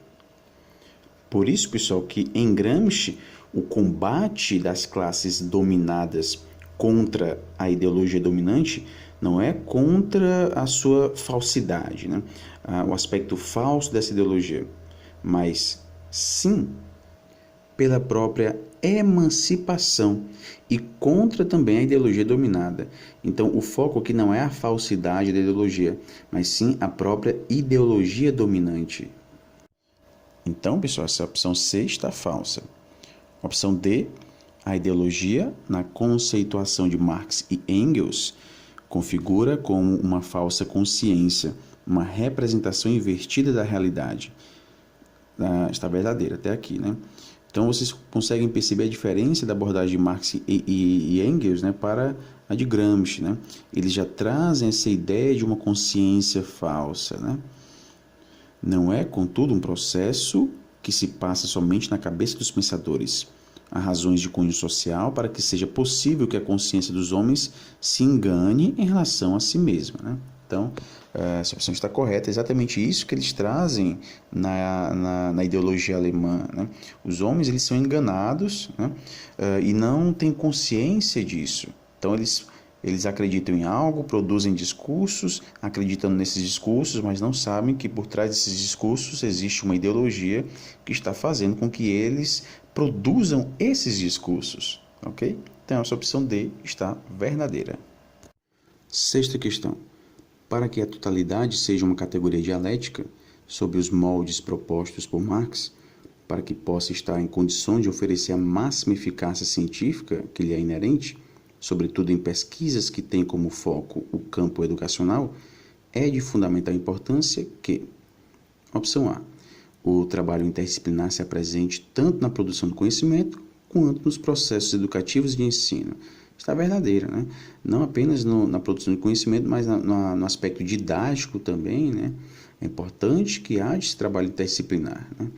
Por isso, pessoal, que em Gramsci o combate das classes dominadas contra a ideologia dominante não é contra a sua falsidade, né? O aspecto falso dessa ideologia, mas sim pela própria emancipação e contra também a ideologia dominada. Então, o foco aqui não é a falsidade da ideologia, mas sim a própria ideologia dominante. Então, pessoal, essa opção C está falsa. Opção D, a ideologia, na conceituação de Marx e Engels, configura como uma falsa consciência, uma representação invertida da realidade. Está verdadeira até aqui, né? Então, vocês conseguem perceber a diferença da abordagem de Marx e Engels, né, para a de Gramsci, né? Eles já trazem essa ideia de uma consciência falsa, né? Não é, contudo, um processo que se passa somente na cabeça dos pensadores. Há razões de cunho social para que seja possível que a consciência dos homens se engane em relação a si mesma, né? Então, essa opção está correta. É exatamente isso que eles trazem na ideologia alemã, né? Os homens, eles são enganados, né? E não têm consciência disso. Então, eles acreditam em algo, produzem discursos, acreditam nesses discursos, mas não sabem que por trás desses discursos existe uma ideologia que está fazendo com que eles produzam esses discursos, ok? Então, essa opção D está verdadeira. Sexta questão. Para que a totalidade seja uma categoria dialética, sob os moldes propostos por Marx, para que possa estar em condições de oferecer a máxima eficácia científica que lhe é inerente, sobretudo em pesquisas que têm como foco o campo educacional, é de fundamental importância que, opção A, o trabalho interdisciplinar se apresente tanto na produção do conhecimento quanto nos processos educativos de ensino. Está verdadeira, né? Não apenas na produção de conhecimento, mas no aspecto didático também, né? É importante que haja esse trabalho interdisciplinar, né?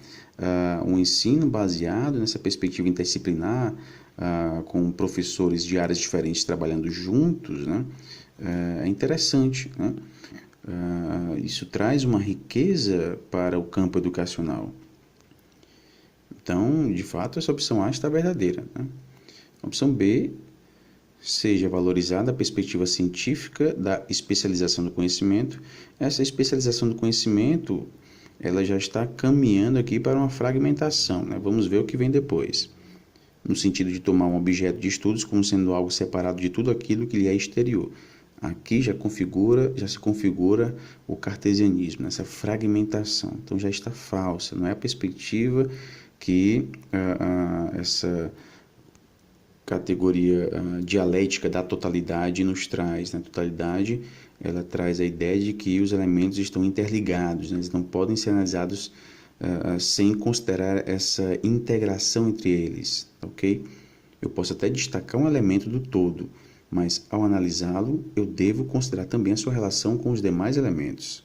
Um ensino baseado nessa perspectiva interdisciplinar, com professores de áreas diferentes trabalhando juntos, né? É interessante, né? Isso traz uma riqueza para o campo educacional. Então, de fato, essa opção A está verdadeira, né? A opção B, seja valorizada a perspectiva científica da especialização do conhecimento. Essa especialização do conhecimento, ela já está caminhando aqui para uma fragmentação, né? Vamos ver o que vem depois. No sentido de tomar um objeto de estudos como sendo algo separado de tudo aquilo que lhe é exterior. Aqui já se configura o cartesianismo, essa fragmentação. Então já está falsa, não é a perspectiva que essa categoria dialética da totalidade nos traz. Na totalidade, ela traz a ideia de que os elementos estão interligados, né? Eles não podem ser analisados sem considerar essa integração entre eles, ok? Eu posso até destacar um elemento do todo, mas ao analisá-lo, eu devo considerar também a sua relação com os demais elementos.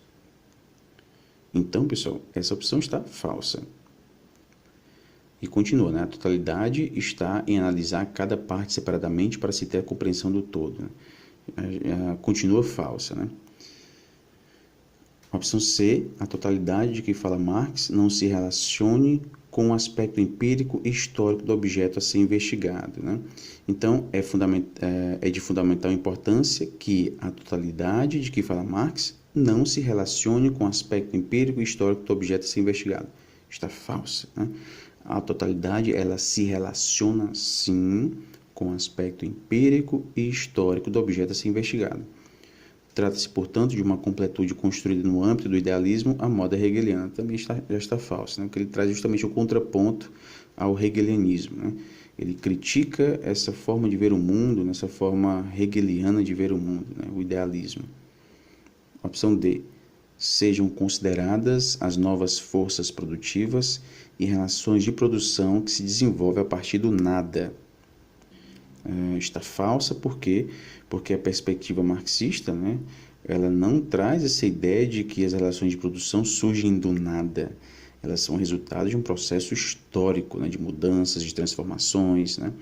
Então, pessoal, essa opção está falsa. E continua, né? A totalidade está em analisar cada parte separadamente para se ter a compreensão do todo, né? Continua falsa, né? Opção C, a totalidade de que fala Marx não se relacione com o aspecto empírico e histórico do objeto a ser investigado, né? Então, é de fundamental importância que a totalidade de que fala Marx não se relacione com o aspecto empírico e histórico do objeto a ser investigado. Está falsa, né? A totalidade, ela se relaciona, sim, com o aspecto empírico e histórico do objeto a ser investigado. Trata-se, portanto, de uma completude construída no âmbito do idealismo à moda hegeliana. Também já está falso, né? Porque ele traz justamente o contraponto ao hegelianismo, né? Ele critica essa forma de ver o mundo, nessa forma hegeliana de ver o mundo, né? O idealismo. Opção D. Sejam consideradas as novas forças produtivas e relações de produção que se desenvolvem a partir do nada. Está falsa porque a perspectiva marxista, né, ela não traz essa ideia de que as relações de produção surgem do nada. Elas são resultado de um processo histórico, né, de mudanças, de transformações, né?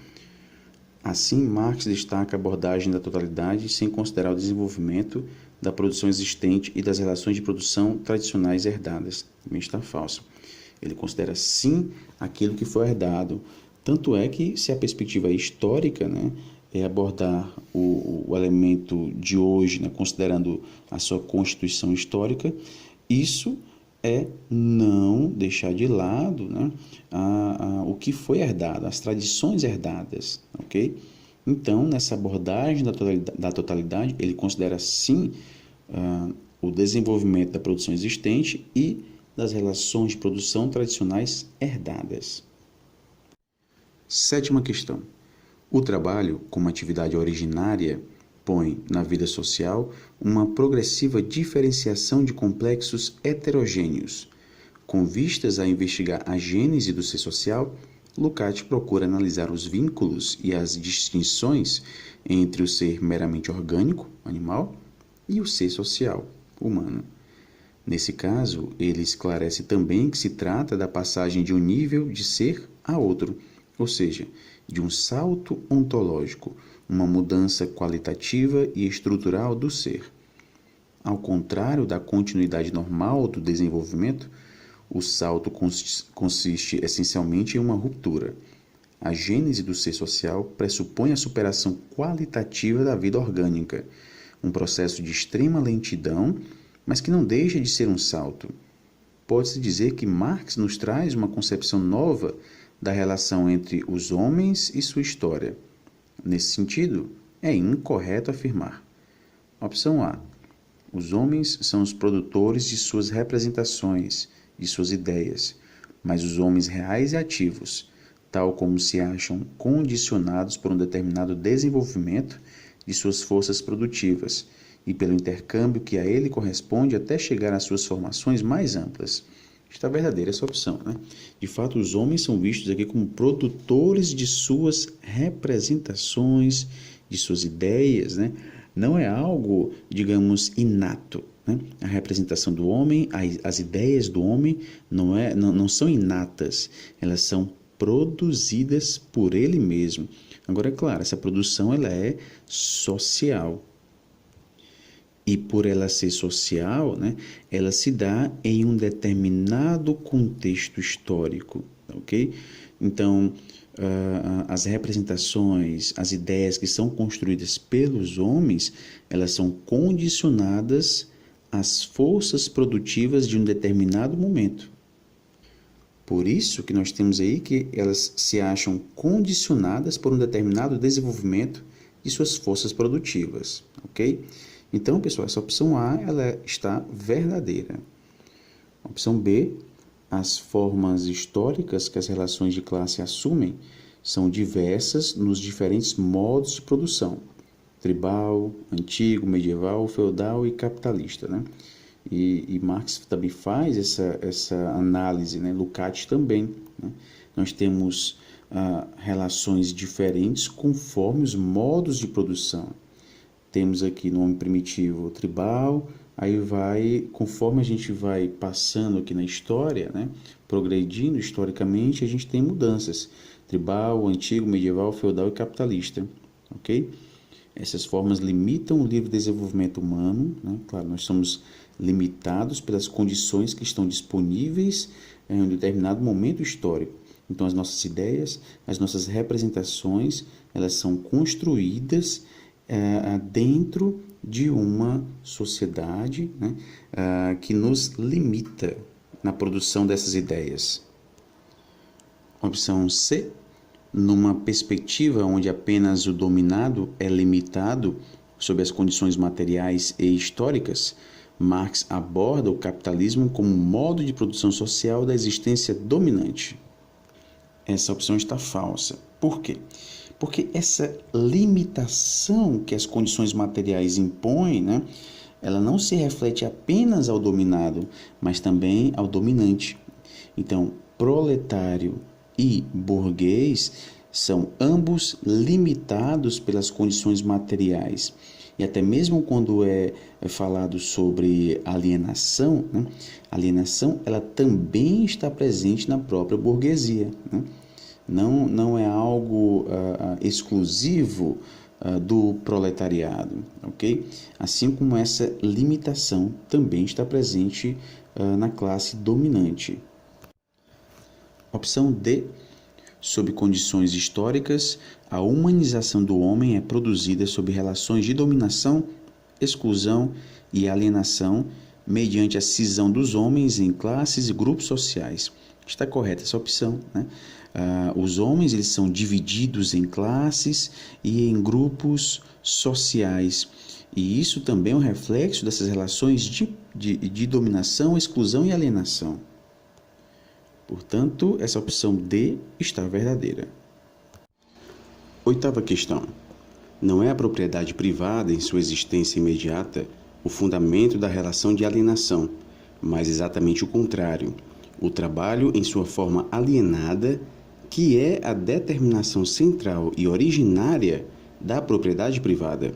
Assim, Marx destaca a abordagem da totalidade sem considerar o desenvolvimento da produção existente e das relações de produção tradicionais herdadas. Também está falso. Ele considera sim aquilo que foi herdado. Tanto é que, se a perspectiva é histórica, né, é abordar o elemento de hoje, né, considerando a sua constituição histórica, isso é não deixar de lado, né, o que foi herdado, as tradições herdadas, ok? Então, nessa abordagem da totalidade, ele considera sim o desenvolvimento da produção existente e das relações de produção tradicionais herdadas. Sétima questão. O trabalho, como atividade originária, põe na vida social uma progressiva diferenciação de complexos heterogêneos. Com vistas a investigar a gênese do ser social, Lukács procura analisar os vínculos e as distinções entre o ser meramente orgânico, animal, e o ser social, humano. Nesse caso, ele esclarece também que se trata da passagem de um nível de ser a outro, ou seja, de um salto ontológico, uma mudança qualitativa e estrutural do ser. ao contrário da continuidade normal do desenvolvimento, o salto consiste essencialmente em uma ruptura. A gênese do ser social pressupõe a superação qualitativa da vida orgânica, um processo de extrema lentidão, mas que não deixa de ser um salto. Pode-se dizer que Marx nos traz uma concepção nova da relação entre os homens e sua história. Nesse sentido, é incorreto afirmar. Opção A. Os homens são os produtores de suas representações, de suas ideias, mas os homens reais e ativos, tal como se acham condicionados por um determinado desenvolvimento de suas forças produtivas e pelo intercâmbio que a ele corresponde até chegar às suas formações mais amplas. Está verdadeira essa opção, né? De fato, os homens são vistos aqui como produtores de suas representações, de suas ideias, né? Não é algo, digamos, inato, né? A representação do homem, as ideias do homem não são inatas, elas são produzidas por ele mesmo. Agora, é claro, essa produção ela é social. E por ela ser social, né, ela se dá em um determinado contexto histórico, ok? Então, as representações, as ideias que são construídas pelos homens, elas são condicionadas às forças produtivas de um determinado momento. Por isso que nós temos aí que elas se acham condicionadas por um determinado desenvolvimento de suas forças produtivas, ok? Então, pessoal, essa opção A ela está verdadeira. Opção B, as formas históricas que as relações de classe assumem são diversas nos diferentes modos de produção: tribal, antigo, medieval, feudal e capitalista, né? E Marx também faz essa análise, né? Lukács também, né? Nós temos relações diferentes conforme os modos de produção. Temos aqui no homem primitivo tribal, aí conforme a gente vai passando aqui na história, né? Progredindo historicamente, a gente tem mudanças: tribal, antigo, medieval, feudal e capitalista, ok? Essas formas limitam o livre desenvolvimento humano, né? Claro, nós somos limitados pelas condições que estão disponíveis em um determinado momento histórico. Então, as nossas ideias, as nossas representações, elas são construídas dentro de uma sociedade, né, que nos limita na produção dessas ideias. Opção C. Numa perspectiva onde apenas o dominado é limitado sob as condições materiais e históricas, Marx aborda o capitalismo como um modo de produção social da existência dominante. Essa opção está falsa. Por quê? Porque essa limitação que as condições materiais impõem, né, ela não se reflete apenas ao dominado, mas também ao dominante. Então, proletário e burguês são ambos limitados pelas condições materiais. E até mesmo quando é falado sobre alienação, né, a alienação ela também está presente na própria burguesia, né? Não é algo exclusivo do proletariado, ok? Assim como essa limitação também está presente na classe dominante. Opção D. Sob condições históricas, a humanização do homem é produzida sob relações de dominação, exclusão e alienação mediante a cisão dos homens em classes e grupos sociais. Está correta essa opção, né? Os homens eles são divididos em classes e em grupos sociais. E isso também é um reflexo dessas relações de dominação, exclusão e alienação. Portanto, essa opção D está verdadeira. Oitava questão. Não é a propriedade privada em sua existência imediata o fundamento da relação de alienação, mas exatamente o contrário, o trabalho em sua forma alienada, que é a determinação central e originária da propriedade privada.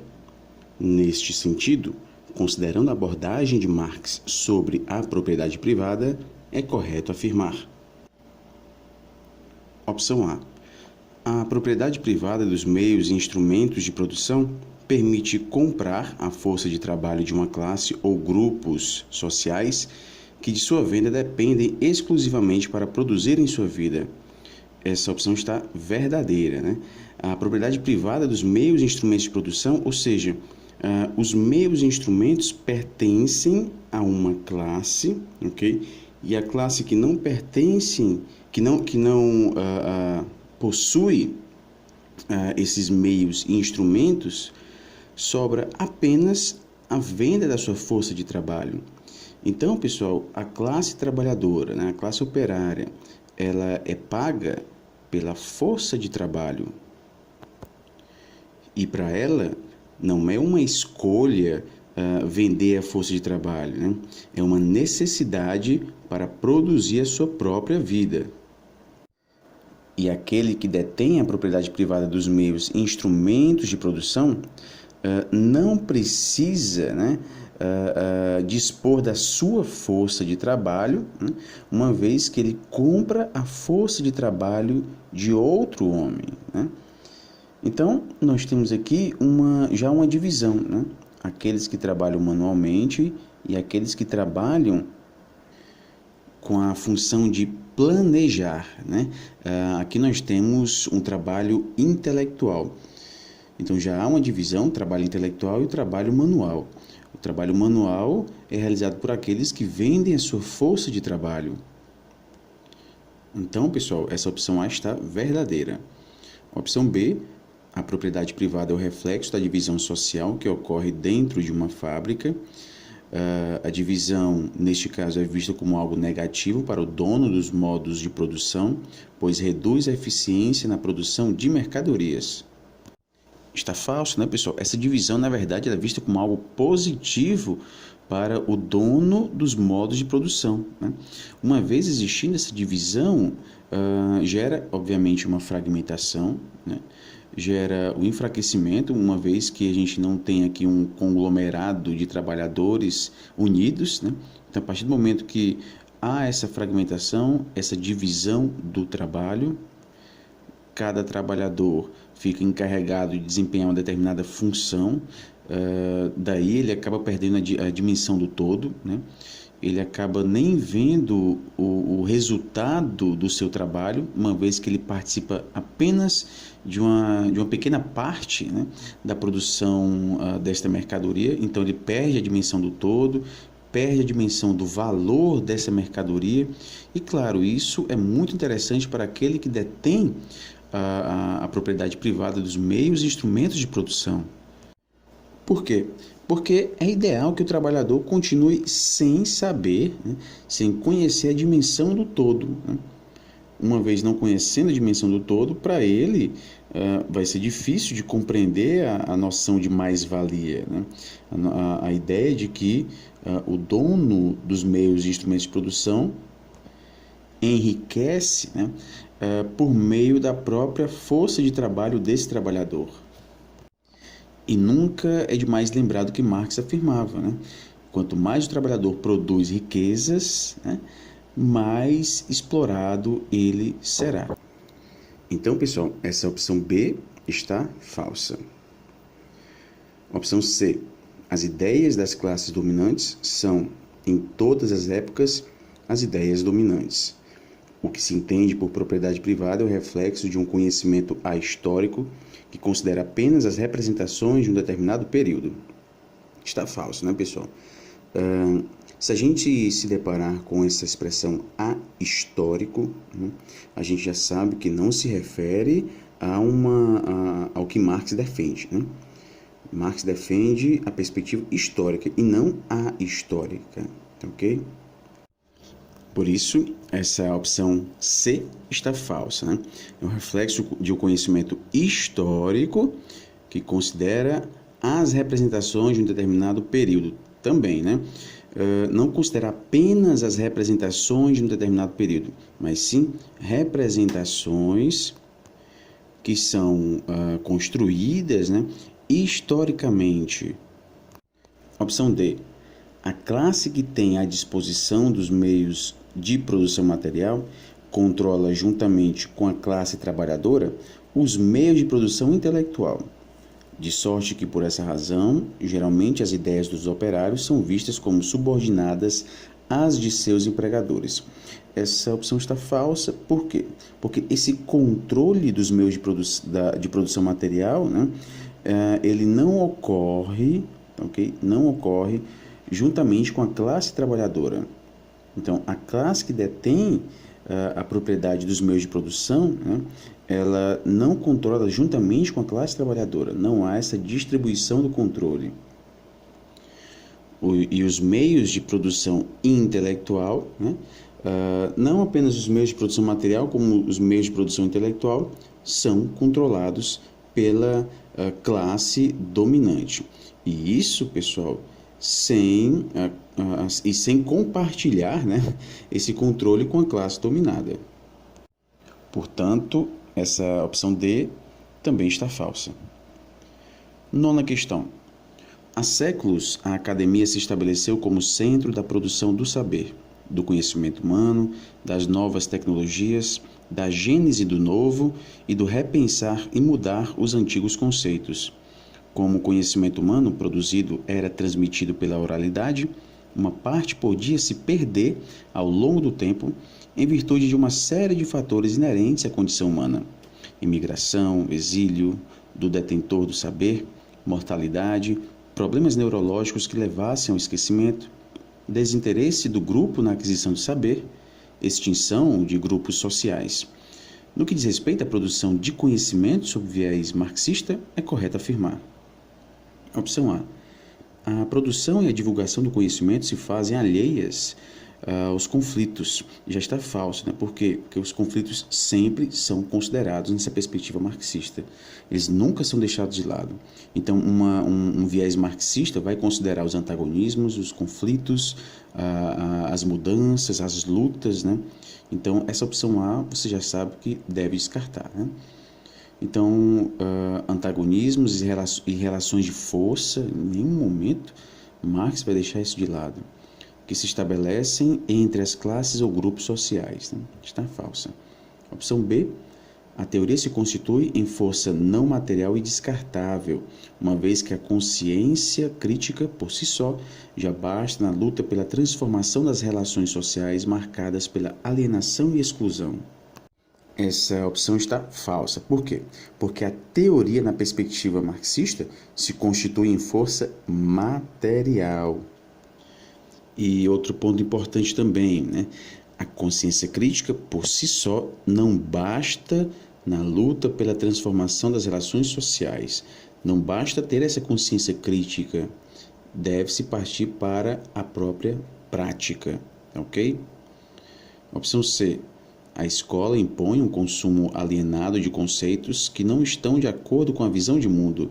Neste sentido, considerando a abordagem de Marx sobre a propriedade privada, é correto afirmar. Opção A. A propriedade privada dos meios e instrumentos de produção permite comprar a força de trabalho de uma classe ou grupos sociais que de sua venda dependem exclusivamente para produzirem sua vida. Essa opção está verdadeira, né? A propriedade privada dos meios e instrumentos de produção, ou seja, os meios e instrumentos pertencem a uma classe, ok? E a classe que não pertence, que não possui esses meios e instrumentos, sobra apenas a venda da sua força de trabalho. Então, pessoal, a classe trabalhadora, né, a classe operária, ela é paga pela força de trabalho. E para ela, não é uma escolha vender a força de trabalho, né? É uma necessidade para produzir a sua própria vida. E aquele que detém a propriedade privada dos meios e instrumentos de produção não precisa, né, dispor da sua força de trabalho, né, uma vez que ele compra a força de trabalho de outro homem, né? Então, nós temos aqui já uma divisão, né? Aqueles que trabalham manualmente e aqueles que trabalham com a função de planejar, né? Aqui nós temos um trabalho intelectual. Então, já há uma divisão, o trabalho intelectual e o trabalho manual. O trabalho manual é realizado por aqueles que vendem a sua força de trabalho. Então, pessoal, essa opção A está verdadeira. A opção B, a propriedade privada é o reflexo da divisão social que ocorre dentro de uma fábrica. A divisão, neste caso, é vista como algo negativo para o dono dos modos de produção, pois reduz a eficiência na produção de mercadorias. Está falso, né, pessoal? Essa divisão, na verdade, é vista como algo positivo para o dono dos modos de produção, né? Uma vez existindo essa divisão, gera, obviamente, uma fragmentação, né? Gera o enfraquecimento, uma vez que a gente não tem aqui um conglomerado de trabalhadores unidos, né? Então, a partir do momento que há essa fragmentação, essa divisão do trabalho, cada trabalhador fica encarregado de desempenhar uma determinada função, daí ele acaba perdendo a dimensão do todo, né? Ele acaba nem vendo o resultado do seu trabalho, uma vez que ele participa apenas de uma pequena parte, né, da produção desta mercadoria. Então ele perde a dimensão do todo, perde a dimensão do valor dessa mercadoria. E claro, isso é muito interessante para aquele que detém a propriedade privada dos meios e instrumentos de produção. Por quê? Porque é ideal que o trabalhador continue sem saber, né, sem conhecer a dimensão do todo, né? Uma vez não conhecendo a dimensão do todo, para ele vai ser difícil de compreender a noção de mais-valia, né? A ideia de que o dono dos meios e instrumentos de produção enriquece, né, por meio da própria força de trabalho desse trabalhador. E nunca é demais lembrar do que Marx afirmava, né? Quanto mais o trabalhador produz riquezas, né, mais explorado ele será. Então, pessoal, essa opção B está falsa. Opção C. As ideias das classes dominantes são, em todas as épocas, as ideias dominantes. O que se entende por propriedade privada é o reflexo de um conhecimento ahistórico que considera apenas as representações de um determinado período. Está falso, né, pessoal? Se a gente se deparar com essa expressão ahistórico, né, a gente já sabe que não se refere ao que Marx defende, né? Marx defende a perspectiva histórica e não ahistórica, ok? Por isso, essa opção C está falsa, né? É um reflexo de um conhecimento histórico que considera as representações de um determinado período também, né? Não considera apenas as representações de um determinado período, mas sim representações que são construídas, né, historicamente. Opção D. A classe que tem à disposição dos meios de produção material controla, juntamente com a classe trabalhadora, os meios de produção intelectual. De sorte que, por essa razão, geralmente as ideias dos operários são vistas como subordinadas às de seus empregadores. Essa opção está falsa, por quê? Porque esse controle dos meios de produção material, né, ele não ocorre, ok? Não ocorre juntamente com a classe trabalhadora. Então, a classe que detém a propriedade dos meios de produção, né, ela não controla juntamente com a classe trabalhadora. Não há essa distribuição do controle. E os meios de produção intelectual, né, não apenas os meios de produção material, como os meios de produção intelectual, são controlados pela classe dominante. E isso, pessoal, sem compartilhar, né, esse controle com a classe dominada. Portanto, essa opção D também está falsa. Nona questão. Há séculos, a academia se estabeleceu como centro da produção do saber, do conhecimento humano, das novas tecnologias, da gênese do novo e do repensar e mudar os antigos conceitos. Como o conhecimento humano produzido era transmitido pela oralidade, uma parte podia se perder ao longo do tempo em virtude de uma série de fatores inerentes à condição humana: imigração, exílio do detentor do saber, mortalidade, problemas neurológicos que levassem ao esquecimento, desinteresse do grupo na aquisição do saber, extinção de grupos sociais. No que diz respeito à produção de conhecimento sob viés marxista, é correto afirmar. Opção A. A produção e a divulgação do conhecimento se fazem alheias aos conflitos. Já está falso, né? Por quê? Porque os conflitos sempre são considerados nessa perspectiva marxista. Eles nunca são deixados de lado. Então, um viés marxista vai considerar os antagonismos, os conflitos, as mudanças, as lutas, né? Então, essa opção A, você já sabe que deve descartar, né? Então, antagonismos e relações de força, em nenhum momento Marx vai deixar isso de lado, que se estabelecem entre as classes ou grupos sociais, né? Está falsa. Opção B, a teoria se constitui em força não material e descartável, uma vez que a consciência crítica, por si só, já basta na luta pela transformação das relações sociais marcadas pela alienação e exclusão. Essa opção está falsa. Por quê? Porque a teoria, na perspectiva marxista, se constitui em força material. E outro ponto importante também, né? A consciência crítica, por si só, não basta na luta pela transformação das relações sociais. Não basta ter essa consciência crítica. Deve-se partir para a própria prática. Ok? Opção C. A escola impõe um consumo alienado de conceitos que não estão de acordo com a visão de mundo,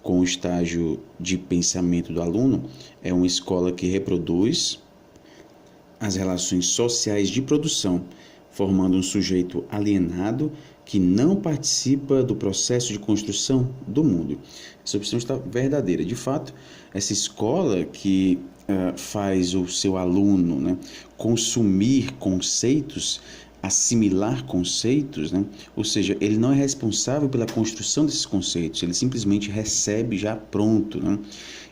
com o estágio de pensamento do aluno. É uma escola que reproduz as relações sociais de produção, formando um sujeito alienado que não participa do processo de construção do mundo. Essa opção está verdadeira. De fato, essa escola que faz o seu aluno, né, consumir conceitos, assimilar conceitos, né? Ou seja, ele não é responsável pela construção desses conceitos, ele simplesmente recebe já pronto, né?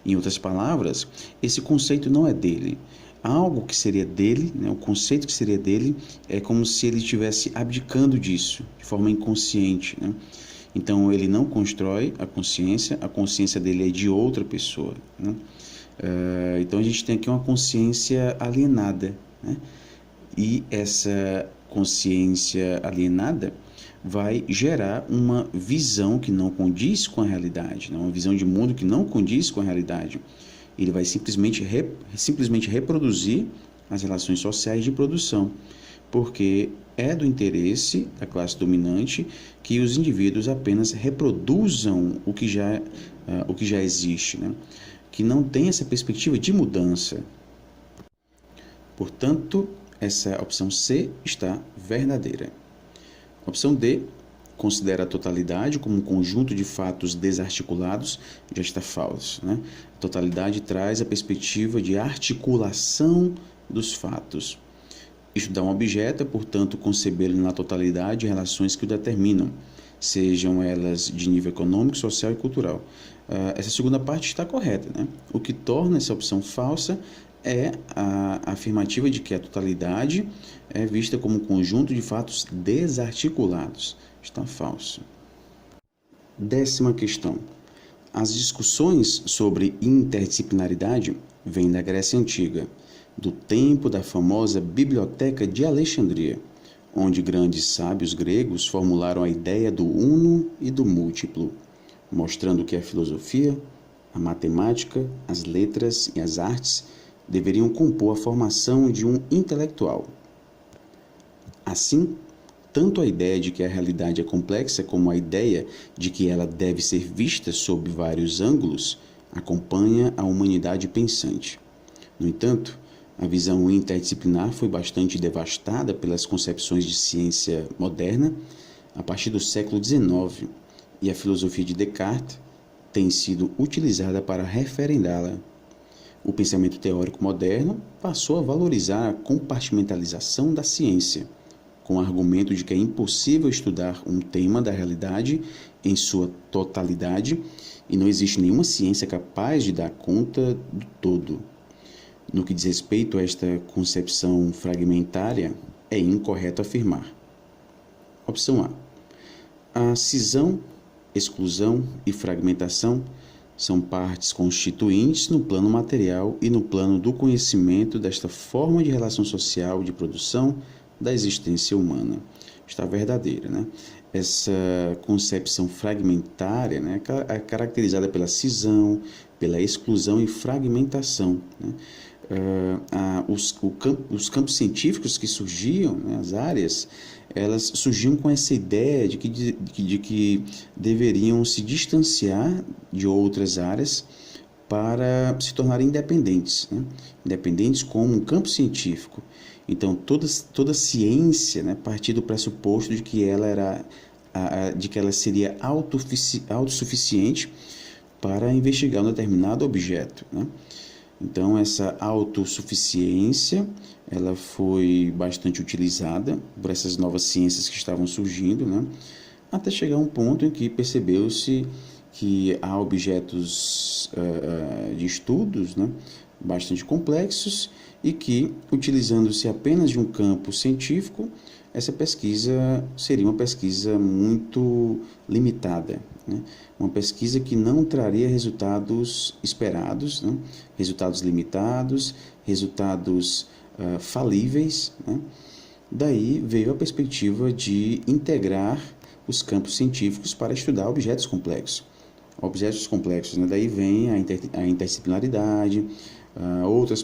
Em outras palavras, esse conceito não é dele. Algo que seria dele, né? O conceito que seria dele é como se ele estivesse abdicando disso, de forma inconsciente, né? Então, ele não constrói a consciência dele é de outra pessoa, né? Então, a gente tem aqui uma consciência alienada, né? E essa consciência alienada vai gerar uma visão que não condiz com a realidade, né? Uma visão de mundo que não condiz com a realidade. Ele vai simplesmente reproduzir as relações sociais de produção, porque é do interesse da classe dominante que os indivíduos apenas reproduzam o que já existe, né? Que não tem essa perspectiva de mudança. Portanto, essa opção C está verdadeira. Opção D considera a totalidade como um conjunto de fatos desarticulados, já está falso, né? A totalidade traz a perspectiva de articulação dos fatos. Estudar um objeto é, portanto, concebê-lo na totalidade e relações que o determinam. sejam elas de nível econômico, social e cultural. Essa segunda parte está correta, né? O que torna essa opção falsa é a afirmativa de que a totalidade é vista como um conjunto de fatos desarticulados. Está falso. 10ª questão. As discussões sobre interdisciplinaridade vêm da Grécia Antiga, do tempo da famosa Biblioteca de Alexandria, onde grandes sábios gregos formularam a ideia do uno e do múltiplo, mostrando que a filosofia, a matemática, as letras e as artes deveriam compor a formação de um intelectual. Assim, tanto a ideia de que a realidade é complexa como a ideia de que ela deve ser vista sob vários ângulos acompanha a humanidade pensante. No entanto, a visão interdisciplinar foi bastante devastada pelas concepções de ciência moderna a partir do século XIX, e a filosofia de Descartes tem sido utilizada para referendá-la. O pensamento teórico moderno passou a valorizar a compartimentalização da ciência, com o argumento de que é impossível estudar um tema da realidade em sua totalidade e não existe nenhuma ciência capaz de dar conta do todo. No que diz respeito a esta concepção fragmentária, é incorreto afirmar. Opção A. A cisão, exclusão e fragmentação são partes constituintes no plano material e no plano do conhecimento desta forma de relação social de produção da existência humana. Está verdadeira, né? Essa concepção fragmentária, né, é caracterizada pela cisão, pela exclusão e fragmentação, né? Os campos científicos que surgiam, né, as áreas, elas surgiam com essa ideia de que deveriam se distanciar de outras áreas para se tornarem independentes, né? Independentes como um campo científico. Então, toda ciência, né, partia do pressuposto de que ela seria autossuficiente para investigar um determinado objeto, né? Então, essa autossuficiência, ela foi bastante utilizada por essas novas ciências que estavam surgindo, né? Até chegar a um ponto em que percebeu-se que há objetos de estudos, né, bastante complexos e que, utilizando-se apenas de um campo científico, essa pesquisa seria uma pesquisa muito limitada, né? Uma pesquisa que não traria resultados esperados, né? Resultados limitados, resultados falíveis, né? Daí veio a perspectiva de integrar os campos científicos para estudar objetos complexos. Objetos complexos, né? Daí vem a interdisciplinaridade. Outras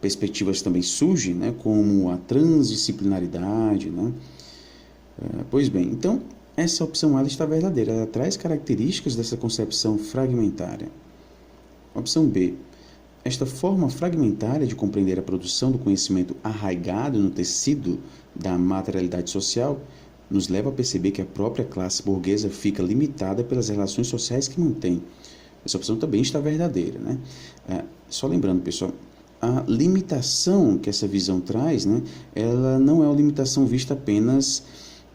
perspectivas também surgem, né, como a transdisciplinaridade, né? Pois bem, então essa opção A está verdadeira, ela traz características dessa concepção fragmentária. Opção B. Esta forma fragmentária de compreender a produção do conhecimento arraigado no tecido da materialidade social nos leva a perceber que a própria classe burguesa fica limitada pelas relações sociais que mantém. Essa opção também está verdadeira, né? Só lembrando, pessoal, a limitação que essa visão traz, né, ela não é uma limitação vista apenas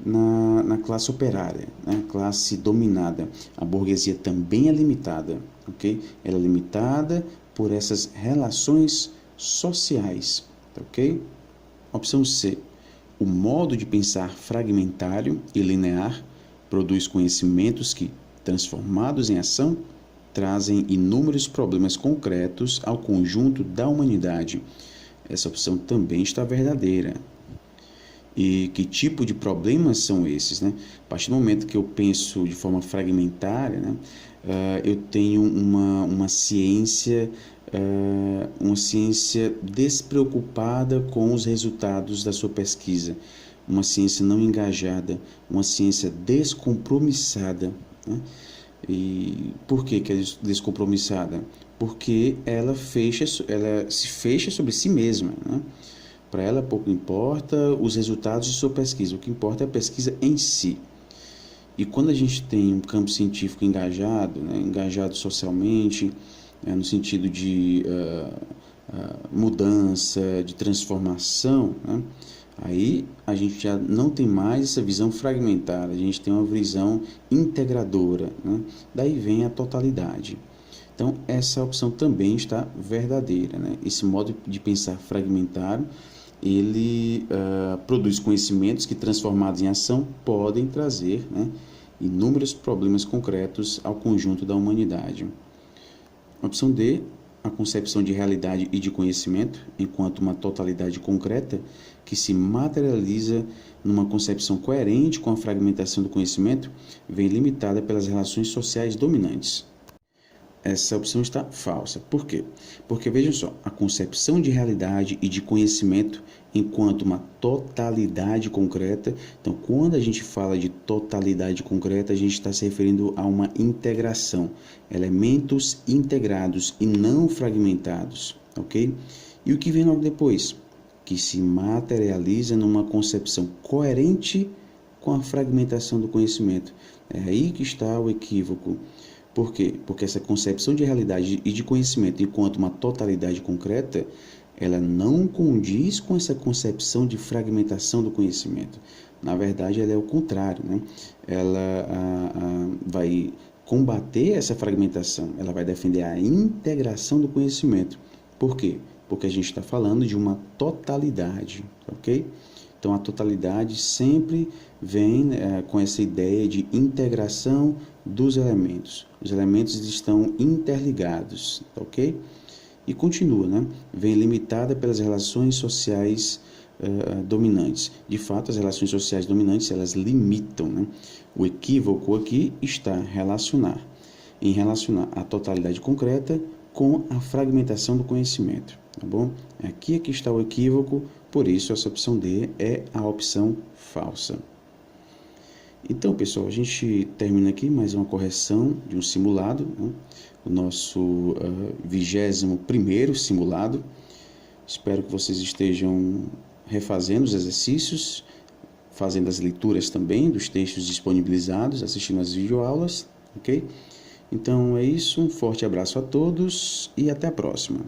na classe operária, né, classe dominada. A burguesia também é limitada, ok? Ela é limitada por essas relações sociais, ok? Opção C. O modo de pensar fragmentário e linear produz conhecimentos que, transformados em ação, trazem inúmeros problemas concretos ao conjunto da humanidade. Essa opção também está verdadeira. E que tipo de problemas são esses, né? A partir do momento que eu penso de forma fragmentária, né, eu tenho uma ciência despreocupada com os resultados da sua pesquisa, uma ciência não engajada, uma ciência descompromissada, né? E por que é descompromissada? Porque ela se fecha sobre si mesma, né? Para ela pouco importa os resultados de sua pesquisa, o que importa é a pesquisa em si. E quando a gente tem um campo científico engajado, né, engajado socialmente, no sentido de mudança, de transformação, né, Aí a gente já não tem mais essa visão fragmentada, a gente tem uma visão integradora, né? Daí vem a totalidade. Então, essa opção também está verdadeira, né? Esse modo de pensar fragmentário, ele produz conhecimentos que, transformados em ação, podem trazer, né, inúmeros problemas concretos ao conjunto da humanidade. Opção D, a concepção de realidade e de conhecimento enquanto uma totalidade concreta que se materializa numa concepção coerente com a fragmentação do conhecimento, vem limitada pelas relações sociais dominantes. Essa opção está falsa. Por quê? Porque, vejam só, a concepção de realidade e de conhecimento enquanto uma totalidade concreta. Então, quando a gente fala de totalidade concreta, a gente está se referindo a uma integração, elementos integrados e não fragmentados, ok? E o que vem logo depois? Que se materializa numa concepção coerente com a fragmentação do conhecimento. É aí que está o equívoco. Por quê? Porque essa concepção de realidade e de conhecimento enquanto uma totalidade concreta, ela não condiz com essa concepção de fragmentação do conhecimento. Na verdade, ela é o contrário, né? Ela vai combater essa fragmentação, ela vai defender a integração do conhecimento. Por quê? Porque a gente está falando de uma totalidade, ok? Então, a totalidade sempre vem com essa ideia de integração dos elementos. Os elementos estão interligados, ok? E continua, né? Vem limitada pelas relações sociais dominantes. De fato, as relações sociais dominantes, elas limitam, né? O equívoco aqui está em relacionar a totalidade concreta com a fragmentação do conhecimento, tá bom? Aqui é que está o equívoco, por isso essa opção D é a opção falsa. Então, pessoal, a gente termina aqui mais uma correção de um simulado, né? O nosso 21º simulado. Espero que vocês estejam refazendo os exercícios, fazendo as leituras também dos textos disponibilizados, assistindo as videoaulas, ok? Então é isso, um forte abraço a todos e até a próxima.